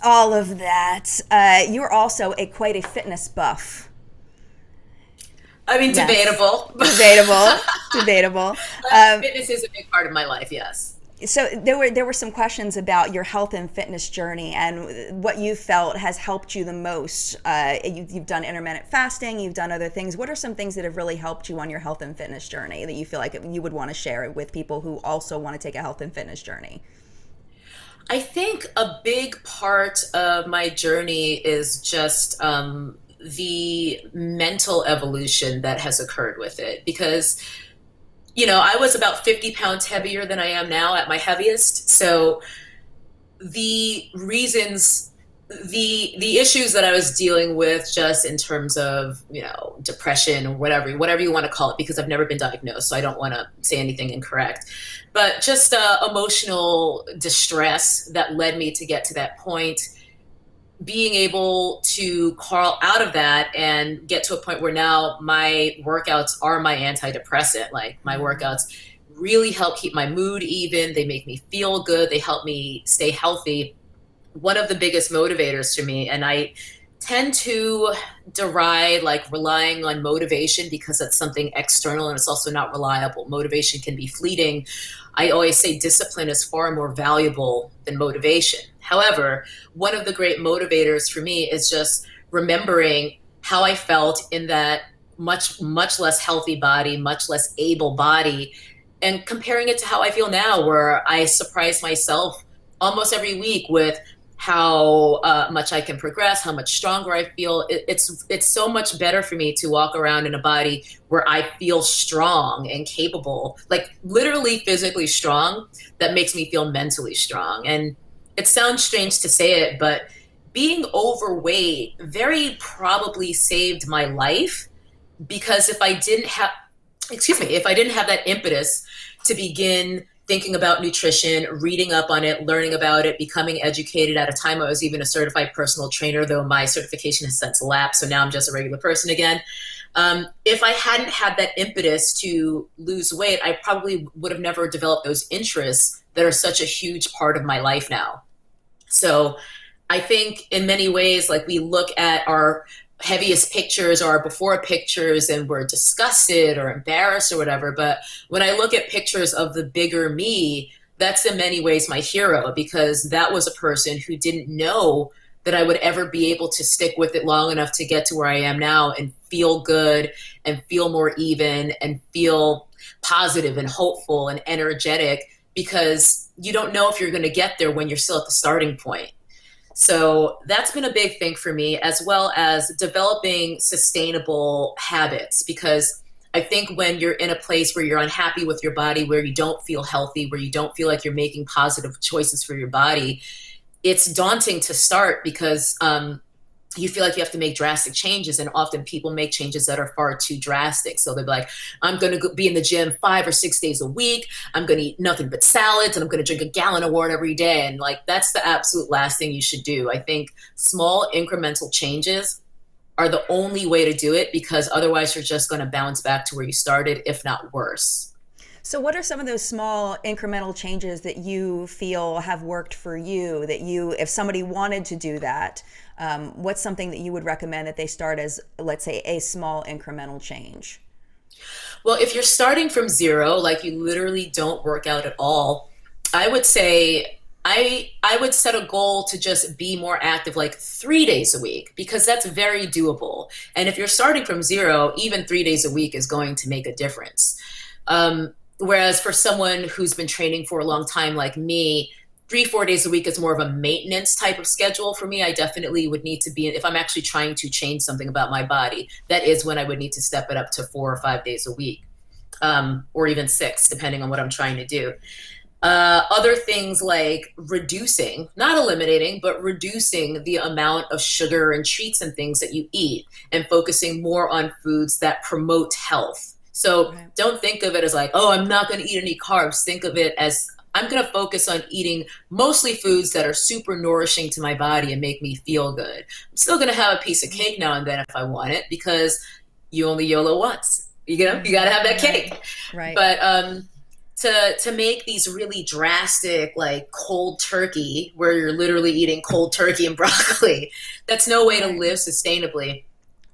All of that. You're also quite a fitness buff. I mean, debatable. Debatable. Fitness is a big part of my life, yes. So there were some questions about your health and fitness journey and what you felt has helped you the most. You've done intermittent fasting, you've done other things. What are some things that have really helped you on your health and fitness journey that you feel like you would want to share with people who also want to take a health and fitness journey? I think a big part of my journey is just the mental evolution that has occurred with it. Because, I was about 50 pounds heavier than I am now at my heaviest. So the reasons, the issues that I was dealing with just in terms of, depression or whatever you want to call it, because I've never been diagnosed, so I don't want to say anything incorrect, but just emotional distress that led me to get to that point. Being able to crawl out of that and get to a point where now my workouts are my antidepressant. Like, my workouts really help keep my mood even. They make me feel good. They help me stay healthy. One of the biggest motivators for me, and I tend to deride like relying on motivation because that's something external and it's also not reliable. Motivation can be fleeting. I always say discipline is far more valuable than motivation. However, one of the great motivators for me is just remembering how I felt in that much, much less healthy body, much less able body, and comparing it to how I feel now, where I surprise myself almost every week with how much I can progress, how much stronger I feel. It's so much better for me to walk around in a body where I feel strong and capable, like literally physically strong, that makes me feel mentally strong. And it sounds strange to say it, but being overweight very probably saved my life, because if I didn't have, if I didn't have that impetus to begin thinking about nutrition, reading up on it, learning about it, becoming educated. At a time I was even a certified personal trainer, though my certification has since lapsed, so now I'm just a regular person again. If I hadn't had that impetus to lose weight, I probably would have never developed those interests that are such a huge part of my life now. So I think in many ways, like, we look at our heaviest pictures or before pictures and we're disgusted or embarrassed or whatever. But when I look at pictures of the bigger me, that's in many ways my hero, because that was a person who didn't know that I would ever be able to stick with it long enough to get to where I am now and feel good and feel more even and feel positive and hopeful and energetic, because you don't know if you're going to get there when you're still at the starting point. So that's been a big thing for me, as well as developing sustainable habits, because I think when you're in a place where you're unhappy with your body, where you don't feel healthy, where you don't feel like you're making positive choices for your body, it's daunting to start, because you feel like you have to make drastic changes, and often people make changes that are far too drastic. So they'll be like, I'm going to be in the gym 5 or 6 days a week. I'm going to eat nothing but salads, and I'm going to drink a gallon of water every day. And like, that's the absolute last thing you should do. I think small incremental changes are the only way to do it, because otherwise you're just going to bounce back to where you started, if not worse. So what are some of those small incremental changes that you feel have worked for you, that you, if somebody wanted to do that, what's something that you would recommend that they start as, let's say, a small incremental change? Well, if you're starting from zero, like you literally don't work out at all, I would say I would set a goal to just be more active, like 3 days a week, because that's very doable. And if you're starting from zero, even 3 days a week is going to make a difference. Whereas for someone who's been training for a long time like me, 3, 4 days a week is more of a maintenance type of schedule for me. I definitely would need to be, if I'm actually trying to change something about my body, that is when I would need to step it up to 4 or 5 days a week, or even 6, depending on what I'm trying to do. Other things like reducing, not eliminating, but reducing the amount of sugar and treats and things that you eat, and focusing more on foods that promote health. So don't think of it as like, oh, I'm not going to eat any carbs. Think of it as, I'm going to focus on eating mostly foods that are super nourishing to my body and make me feel good. I'm still going to have a piece of cake now and then if I want it, because you only YOLO once. You got to have that cake. Right. But to make these really drastic, like cold turkey, where you're literally eating cold turkey and broccoli, that's no way to live sustainably.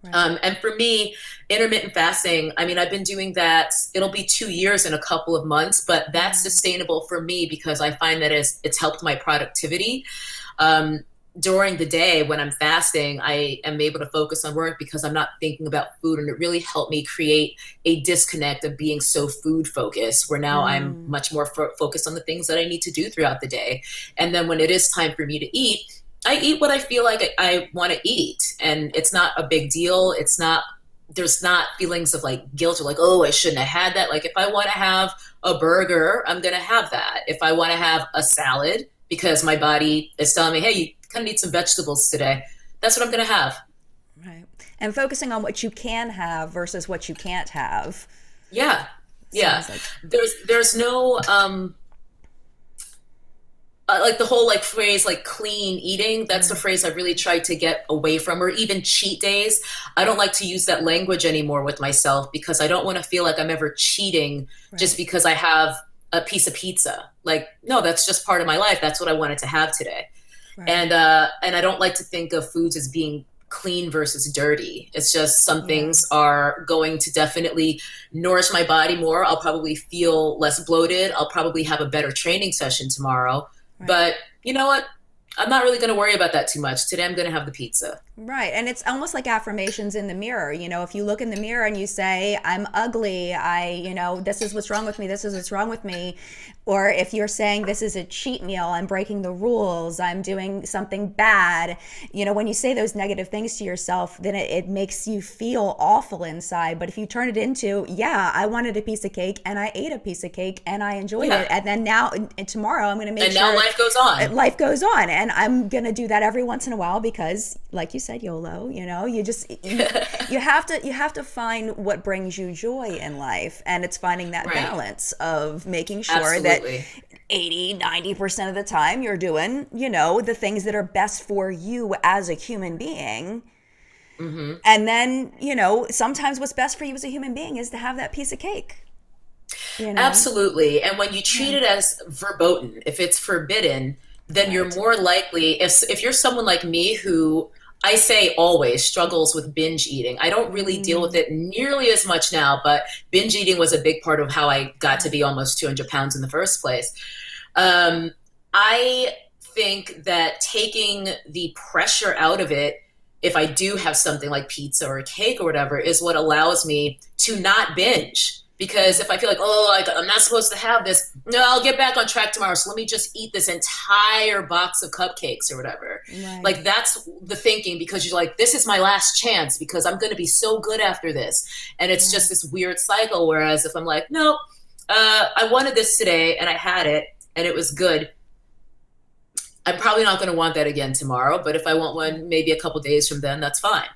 Right. And for me, intermittent fasting, I mean, I've been doing that. It'll be 2 years in a couple of months, but that's sustainable for me because I find that it's helped my productivity. Um, During the day when I'm fasting, I am able to focus on work because I'm not thinking about food. And it really helped me create a disconnect of being so food focused, where now I'm much more focused on the things that I need to do throughout the day. And then when it is time for me to eat, I eat what I feel like I want to eat. And it's not a big deal. There's not feelings of like guilt or like, oh, I shouldn't have had that. Like if I want to have a burger, I'm going to have that. If I want to have a salad because my body is telling me, hey, you kind of need some vegetables today, that's what I'm going to have. Right. And focusing on what you can have versus what you can't have. Yeah. Yeah. Like... There's no, like the whole like phrase like clean eating, that's the phrase I've really tried to get away from. Or even cheat days, I don't like to use that language anymore with myself because I don't want to feel like I'm ever cheating just because I have a piece of pizza. Like, no, that's just part of my life. That's what I wanted to have today. Right. And I don't like to think of foods as being clean versus dirty. It's just some things are going to definitely nourish my body more. I'll probably feel less bloated. I'll probably have a better training session tomorrow. Right. But you know what? I'm not really going to worry about that too much. Today I'm going to have the pizza. Right. And it's almost like affirmations in the mirror. You know, if you look in the mirror and you say, I'm ugly, this is what's wrong with me, this is what's wrong with me. Or if you're saying this is a cheat meal, I'm breaking the rules, I'm doing something bad. You know, when you say those negative things to yourself, then it makes you feel awful inside. But if you turn it into, I wanted a piece of cake and I ate a piece of cake and I enjoyed it. And then now and tomorrow I'm going to make sure. And now life goes on. Life goes on. And I'm going to do that every once in a while because, like you said, YOLO, you know, you have to find what brings you joy in life. And it's finding that balance of making sure that 80-90% of the time you're doing, you know, the things that are best for you as a human being. Mm-hmm. And then, you know, sometimes what's best for you as a human being is to have that piece of cake. You know? Absolutely. And when you treat it as verboten, if it's forbidden, then you're more likely, if you're someone like me who I say always struggles with binge eating. I don't really deal with it nearly as much now, but binge eating was a big part of how I got to be almost 200 pounds in the first place. I think that taking the pressure out of it, if I do have something like pizza or a cake or whatever, is what allows me to not binge. Because if I feel like, I'm not supposed to have this, no, I'll get back on track tomorrow. So let me just eat this entire box of cupcakes or whatever. Right. Like that's the thinking, because you're like, this is my last chance because I'm going to be so good after this. And it's just this weird cycle. Whereas if I'm like, no, I wanted this today and I had it and it was good, I'm probably not going to want that again tomorrow. But if I want one maybe a couple days from then, that's fine.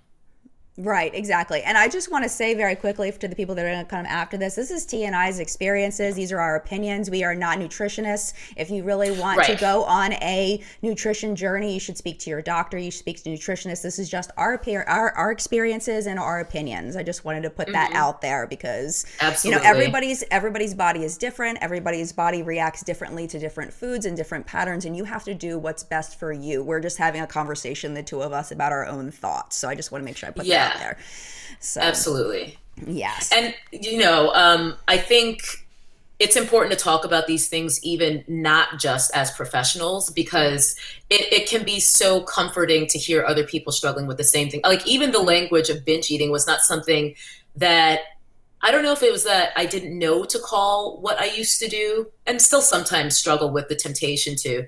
Right, exactly. And I just want to say very quickly to the people that are going to come after this is T and I's experiences. These are our opinions. We are not nutritionists. If you really want to go on a nutrition journey, you should speak to your doctor. You should speak to nutritionists. This is just our experiences and our opinions. I just wanted to put that out there because you know everybody's body is different. Everybody's body reacts differently to different foods and different patterns, and you have to do what's best for you. We're just having a conversation, the two of us, about our own thoughts. So I just want to make sure I put that out there. So, absolutely. Yes. And, you know, I think it's important to talk about these things, even not just as professionals, because it can be so comforting to hear other people struggling with the same thing. Like even the language of binge eating was not something that, I don't know if it was that I didn't know to call what I used to do and still sometimes struggle with the temptation to,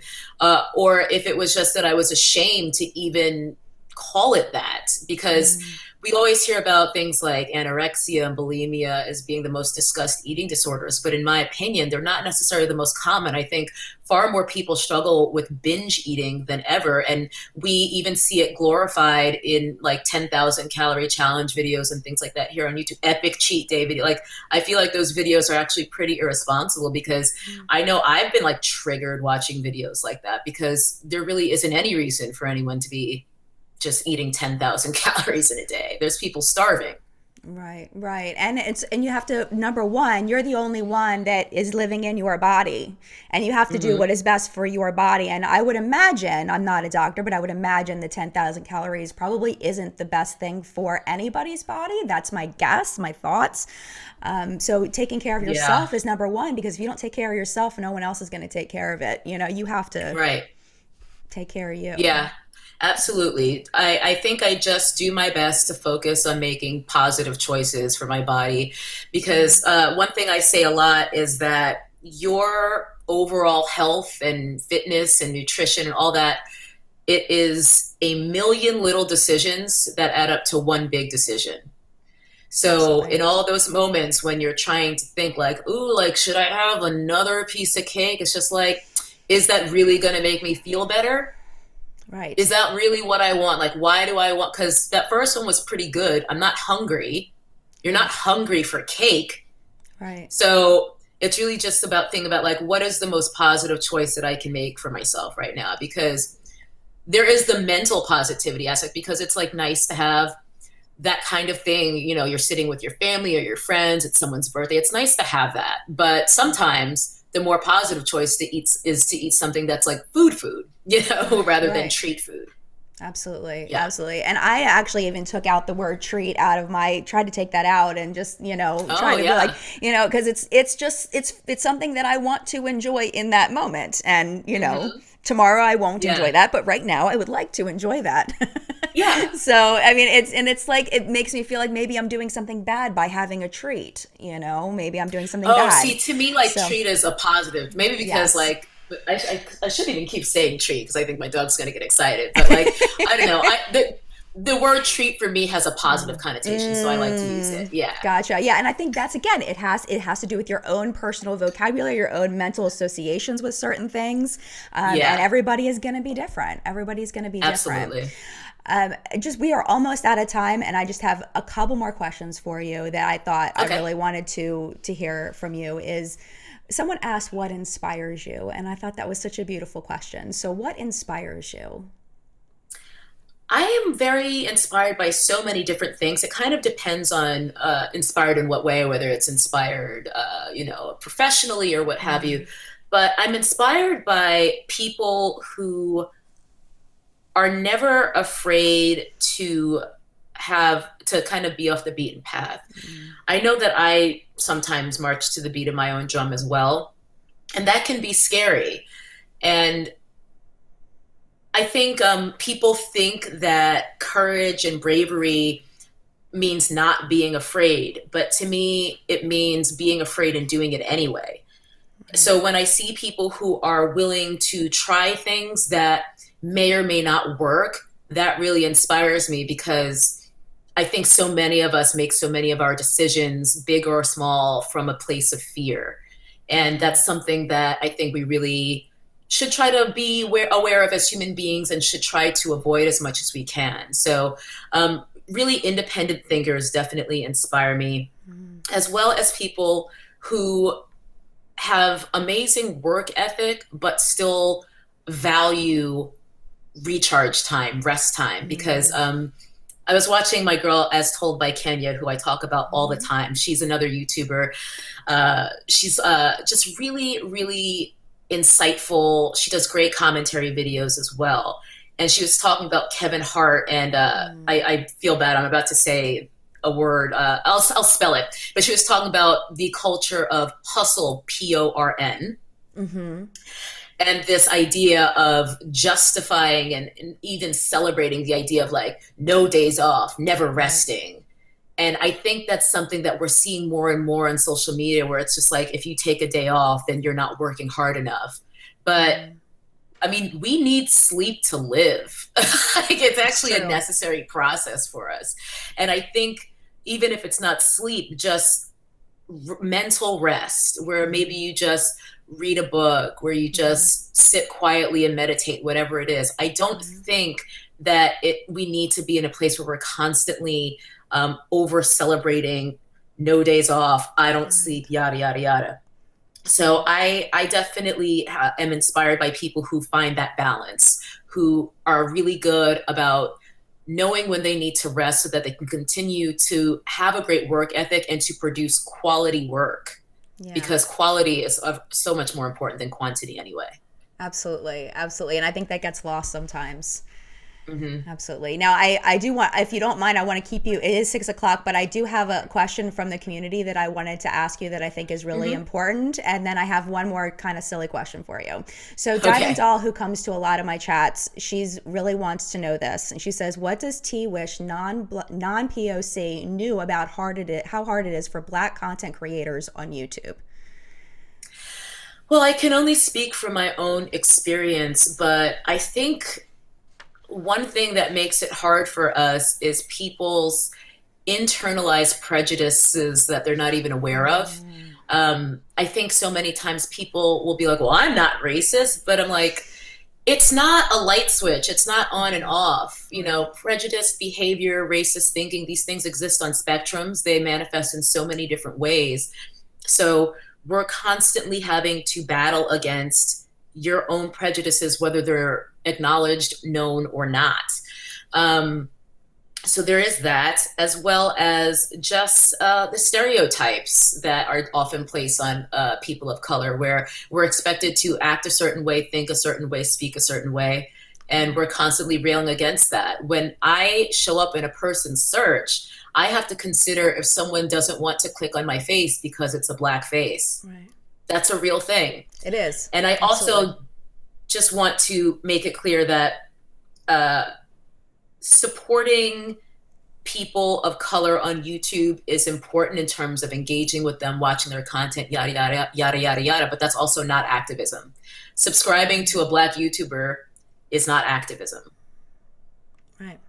or if it was just that I was ashamed to even call it that, because we always hear about things like anorexia and bulimia as being the most discussed eating disorders. But in my opinion, they're not necessarily the most common. I think far more people struggle with binge eating than ever. And we even see it glorified in like 10,000 calorie challenge videos and things like that here on YouTube. Epic cheat day video. Like, I feel like those videos are actually pretty irresponsible because I know I've been like triggered watching videos like that because there really isn't any reason for anyone to be just eating 10,000 calories in a day. There's people starving. Right, right. And you have to, number one, you're the only one that is living in your body, and you have to do Hmm. what is best for your body. And I would imagine, I'm not a doctor, but I would imagine the 10,000 calories probably isn't the best thing for anybody's body. That's my guess, my thoughts. So taking care of Yeah. yourself is number one, because if you don't take care of yourself, no one else is going to take care of it. You know, you have to Right. take care of you. Yeah, absolutely. I think I just do my best to focus on making positive choices for my body because one thing I say a lot is that your overall health and fitness and nutrition and all that, it is a million little decisions that add up to one big decision. So in Absolutely. all those moments when you're trying to think like, ooh, like, should I have another piece of cake? It's just like, is that really going to make me feel better? Is Right. that really what I want? Like, why do I want? Because that first one was pretty good. I'm not hungry. You're not Right. hungry for cake. Right. So it's really just about thinking about like, what is the most positive choice that I can make for myself right now? Because there is the mental positivity aspect because it's like nice to have that kind of thing. You know, you're sitting with your family or your friends, it's someone's birthday. It's nice to have that. But sometimes the more positive choice to eat is to eat something that's like food, you know, rather than Right. treat food. Absolutely, Yeah. absolutely. And I actually even took out the word treat out of my, tried to take that out and just, try Oh to be like, yeah. because it's something that I want to enjoy in that moment. And, Hmm. tomorrow I won't enjoy Yeah. that, but right now I would like to enjoy that. Yeah. So, I mean, it's like, it makes me feel like maybe I'm doing something bad by having a treat, maybe I'm doing something Oh, bad. see, to me, like So, treat is a positive. Maybe because yes. like I shouldn't even keep saying treat because I think my dog's gonna get excited. But like I don't know, the word treat for me has a positive connotation, so I like to use it. Yeah. Gotcha. Yeah, and I think that's, again, it has to do with your own personal vocabulary, your own mental associations with certain things, and Yeah. everybody is going to be different. Everybody's going to be different. Absolutely. Just we are almost out of time, and I just have a couple more questions for you that I thought I Okay. really wanted to hear from you. Is someone asked what inspires you, and I thought that was such a beautiful question. So, what inspires you? I am very inspired by so many different things. It kind of depends on inspired in what way, whether it's inspired, professionally or what have you. But I'm inspired by people who are never afraid to have to kind of be off the beaten path. I know that I sometimes march to the beat of my own drum as well, and that can be scary. And I think people think that courage and bravery means not being afraid, but to me, it means being afraid and doing it anyway. Right. So when I see people who are willing to try things that may or may not work, that really inspires me because I think so many of us make so many of our decisions, big or small, from a place of fear. And that's something that I think we really should try to be aware of as human beings and should try to avoid as much as we can. So, really independent thinkers definitely inspire me, as well as people who have amazing work ethic, but still value recharge time, rest time. Because I was watching my girl, As Told by Kenya, who I talk about all the time. She's another YouTuber. She's just really, really insightful. She does great commentary videos as well. And she was talking about Kevin Hart, and I feel bad. I'm about to say a word. I'll spell it. But she was talking about the culture of hustle, PORN, and this idea of justifying and even celebrating the idea of like no days off, never Right. resting. And I think that's something that we're seeing more and more on social media where it's just like if you take a day off, then you're not working hard enough. But I mean, we need sleep to live. Like it's It's actually a true. necessary process for us. And I think even if it's not sleep, just mental rest, where maybe you just read a book, where you just sit quietly and meditate, whatever it is. I don't think that we need to be in a place where we're constantly over celebrating no days off, I don't Right. sleep, yada yada yada. So I definitely am inspired by people who find that balance, who are really good about knowing when they need to rest so that they can continue to have a great work ethic and to produce quality work. Yeah. Because quality is so much more important than quantity anyway. Absolutely. Absolutely. And I think that gets lost sometimes. Mm-hmm. Absolutely. Now, I do want, if you don't mind, I want to keep you, it is 6 o'clock, but I do have a question from the community that I wanted to ask you that I think is really important. And then I have one more kind of silly question for you. So Diamond Doll, who comes to a lot of my chats, she's really wants to know this. And she says, what does T wish non-POC knew about how hard it is for Black content creators on YouTube? Well, I can only speak from my own experience, but I think one thing that makes it hard for us is people's internalized prejudices that they're not even aware of. I think so many times people will be like, well, I'm not racist, but I'm like, it's not a light switch. It's not on and off. You know, prejudice, behavior, racist thinking, these things exist on spectrums. They manifest in so many different ways. So we're constantly having to battle against your own prejudices, whether they're acknowledged, known, or not. So there is that, as well as just the stereotypes that are often placed on people of color, where we're expected to act a certain way, think a certain way, speak a certain way, and we're constantly railing against that. When I show up in a person's search, I have to consider if someone doesn't want to click on my face because it's a Black face. Right. That's a real thing. It is. And I also just want to make it clear that supporting people of color on YouTube is important in terms of engaging with them, watching their content, yada, yada, yada, yada, yada. But that's also not activism. Subscribing to a Black YouTuber is not activism. Right.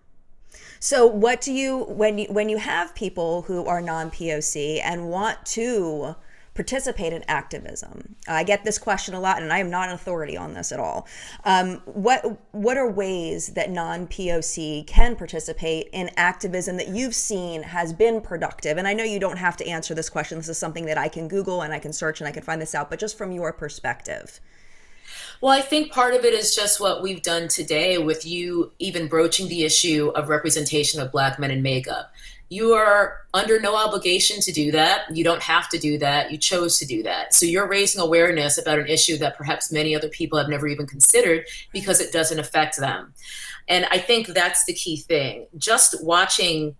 So what do you, when you have people who are non-POC and want to participate in activism? I get this question a lot, and I am not an authority on this at all. What are ways that non-POC can participate in activism that you've seen has been productive? And I know you don't have to answer this question. This is something that I can Google and I can search and I can find this out, but just from your perspective. Well, I think part of it is just what we've done today with you even broaching the issue of representation of Black men in makeup. You are under no obligation to do that. You don't have to do that. You chose to do that. So you're raising awareness about an issue that perhaps many other people have never even considered because it doesn't affect them. And I think that's the key thing. Just watching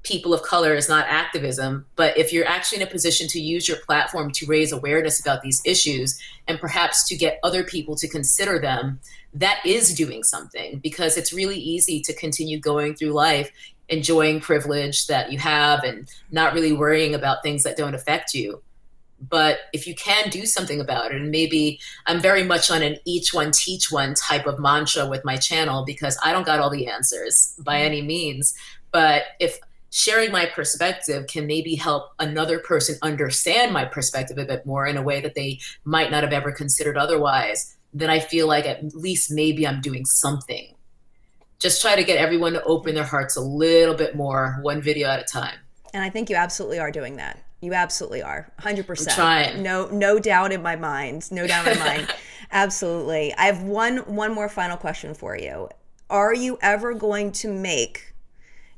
people of color is not activism, but if you're actually in a position to use your platform to raise awareness about these issues and perhaps to get other people to consider them, that is doing something, because it's really easy to continue going through life enjoying privilege that you have and not really worrying about things that don't affect you. But if you can do something about it, and maybe I'm very much on an each one teach one type of mantra with my channel, because I don't got all the answers by any means, but if sharing my perspective can maybe help another person understand my perspective a bit more in a way that they might not have ever considered otherwise, then I feel like at least maybe I'm doing something. Just try to get everyone to open their hearts a little bit more, one video at a time. And I think you absolutely are doing that. You absolutely are, 100%. I'm trying. No doubt in my mind. No doubt in my mind. Absolutely. I have one more final question for you. Are you ever going to make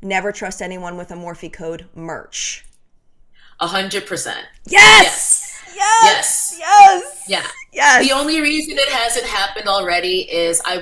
Never Trust Anyone with a Morphe Code merch? 100%. Yes! Yes! Yes! Yeah. Yes. The only reason it hasn't happened already is I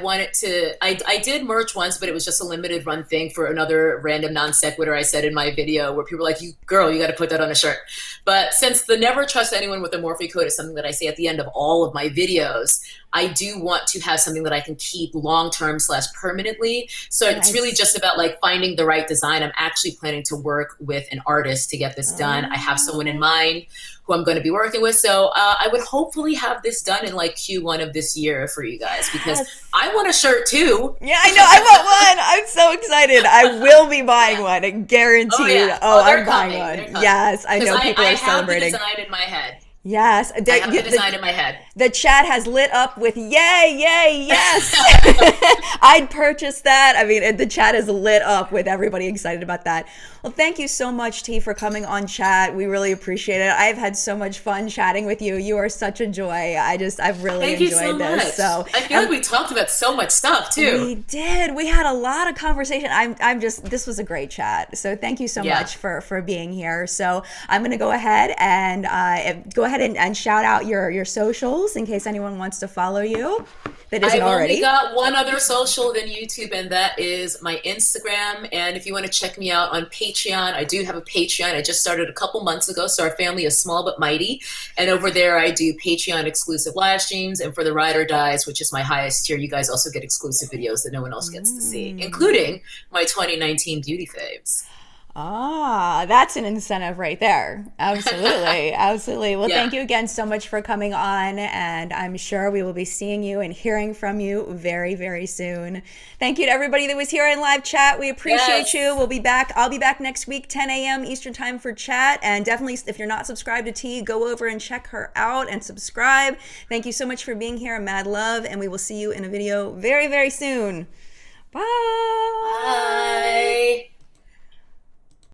did merch once, but it was just a limited run thing for another random non sequitur I said in my video where people were like, you got to put that on a shirt. But since the Never Trust Anyone with a Morphe Code is something that I say at the end of all of my videos, I do want to have something that I can keep long-term / permanently. So It's really just about like finding the right design. I'm actually planning to work with an artist to get this done. I have someone in mind who I'm going to be working with. So I would hopefully have this done in like Q1 of this year for you guys, because I want a shirt too. Yeah, I know. I want one. I'm so excited. I will be buying one. I guarantee you. I'm buying one. Yes, I know people are celebrating. I have the design in my head. Yes. I have the design in my head. The chat has lit up with yay, yay, yes. I'd purchase that. I mean, the chat is lit up with everybody excited about that. Well, thank you so much, T, for coming on chat. We really appreciate it. I've had so much fun chatting with you. You are such a joy. I've really enjoyed this. So I feel like we talked about so much stuff too. We did. We had a lot of conversation. This was a great chat. So thank you so much for being here. So I'm going to go ahead and and shout out your socials in case anyone wants to follow you that isn't already. I've only got one other social than YouTube, and that is my Instagram. And if you want to check me out on Patreon, I do have a Patreon. I just started a couple months ago, so our family is small but mighty. And over there, I do Patreon exclusive live streams. And for the Ride or Dies, which is my highest tier, you guys also get exclusive videos that no one else gets to see, including my 2019 beauty faves. Ah, that's an incentive right there. Absolutely. Absolutely. Well, thank you again so much for coming on. And I'm sure we will be seeing you and hearing from you very, very soon. Thank you to everybody that was here in live chat. We appreciate you. We'll be back. I'll be back next week, 10 a.m. Eastern time for chat. And definitely, if you're not subscribed to T, go over and check her out and subscribe. Thank you so much for being here. Mad love. And we will see you in a video very, very soon. Bye. Bye.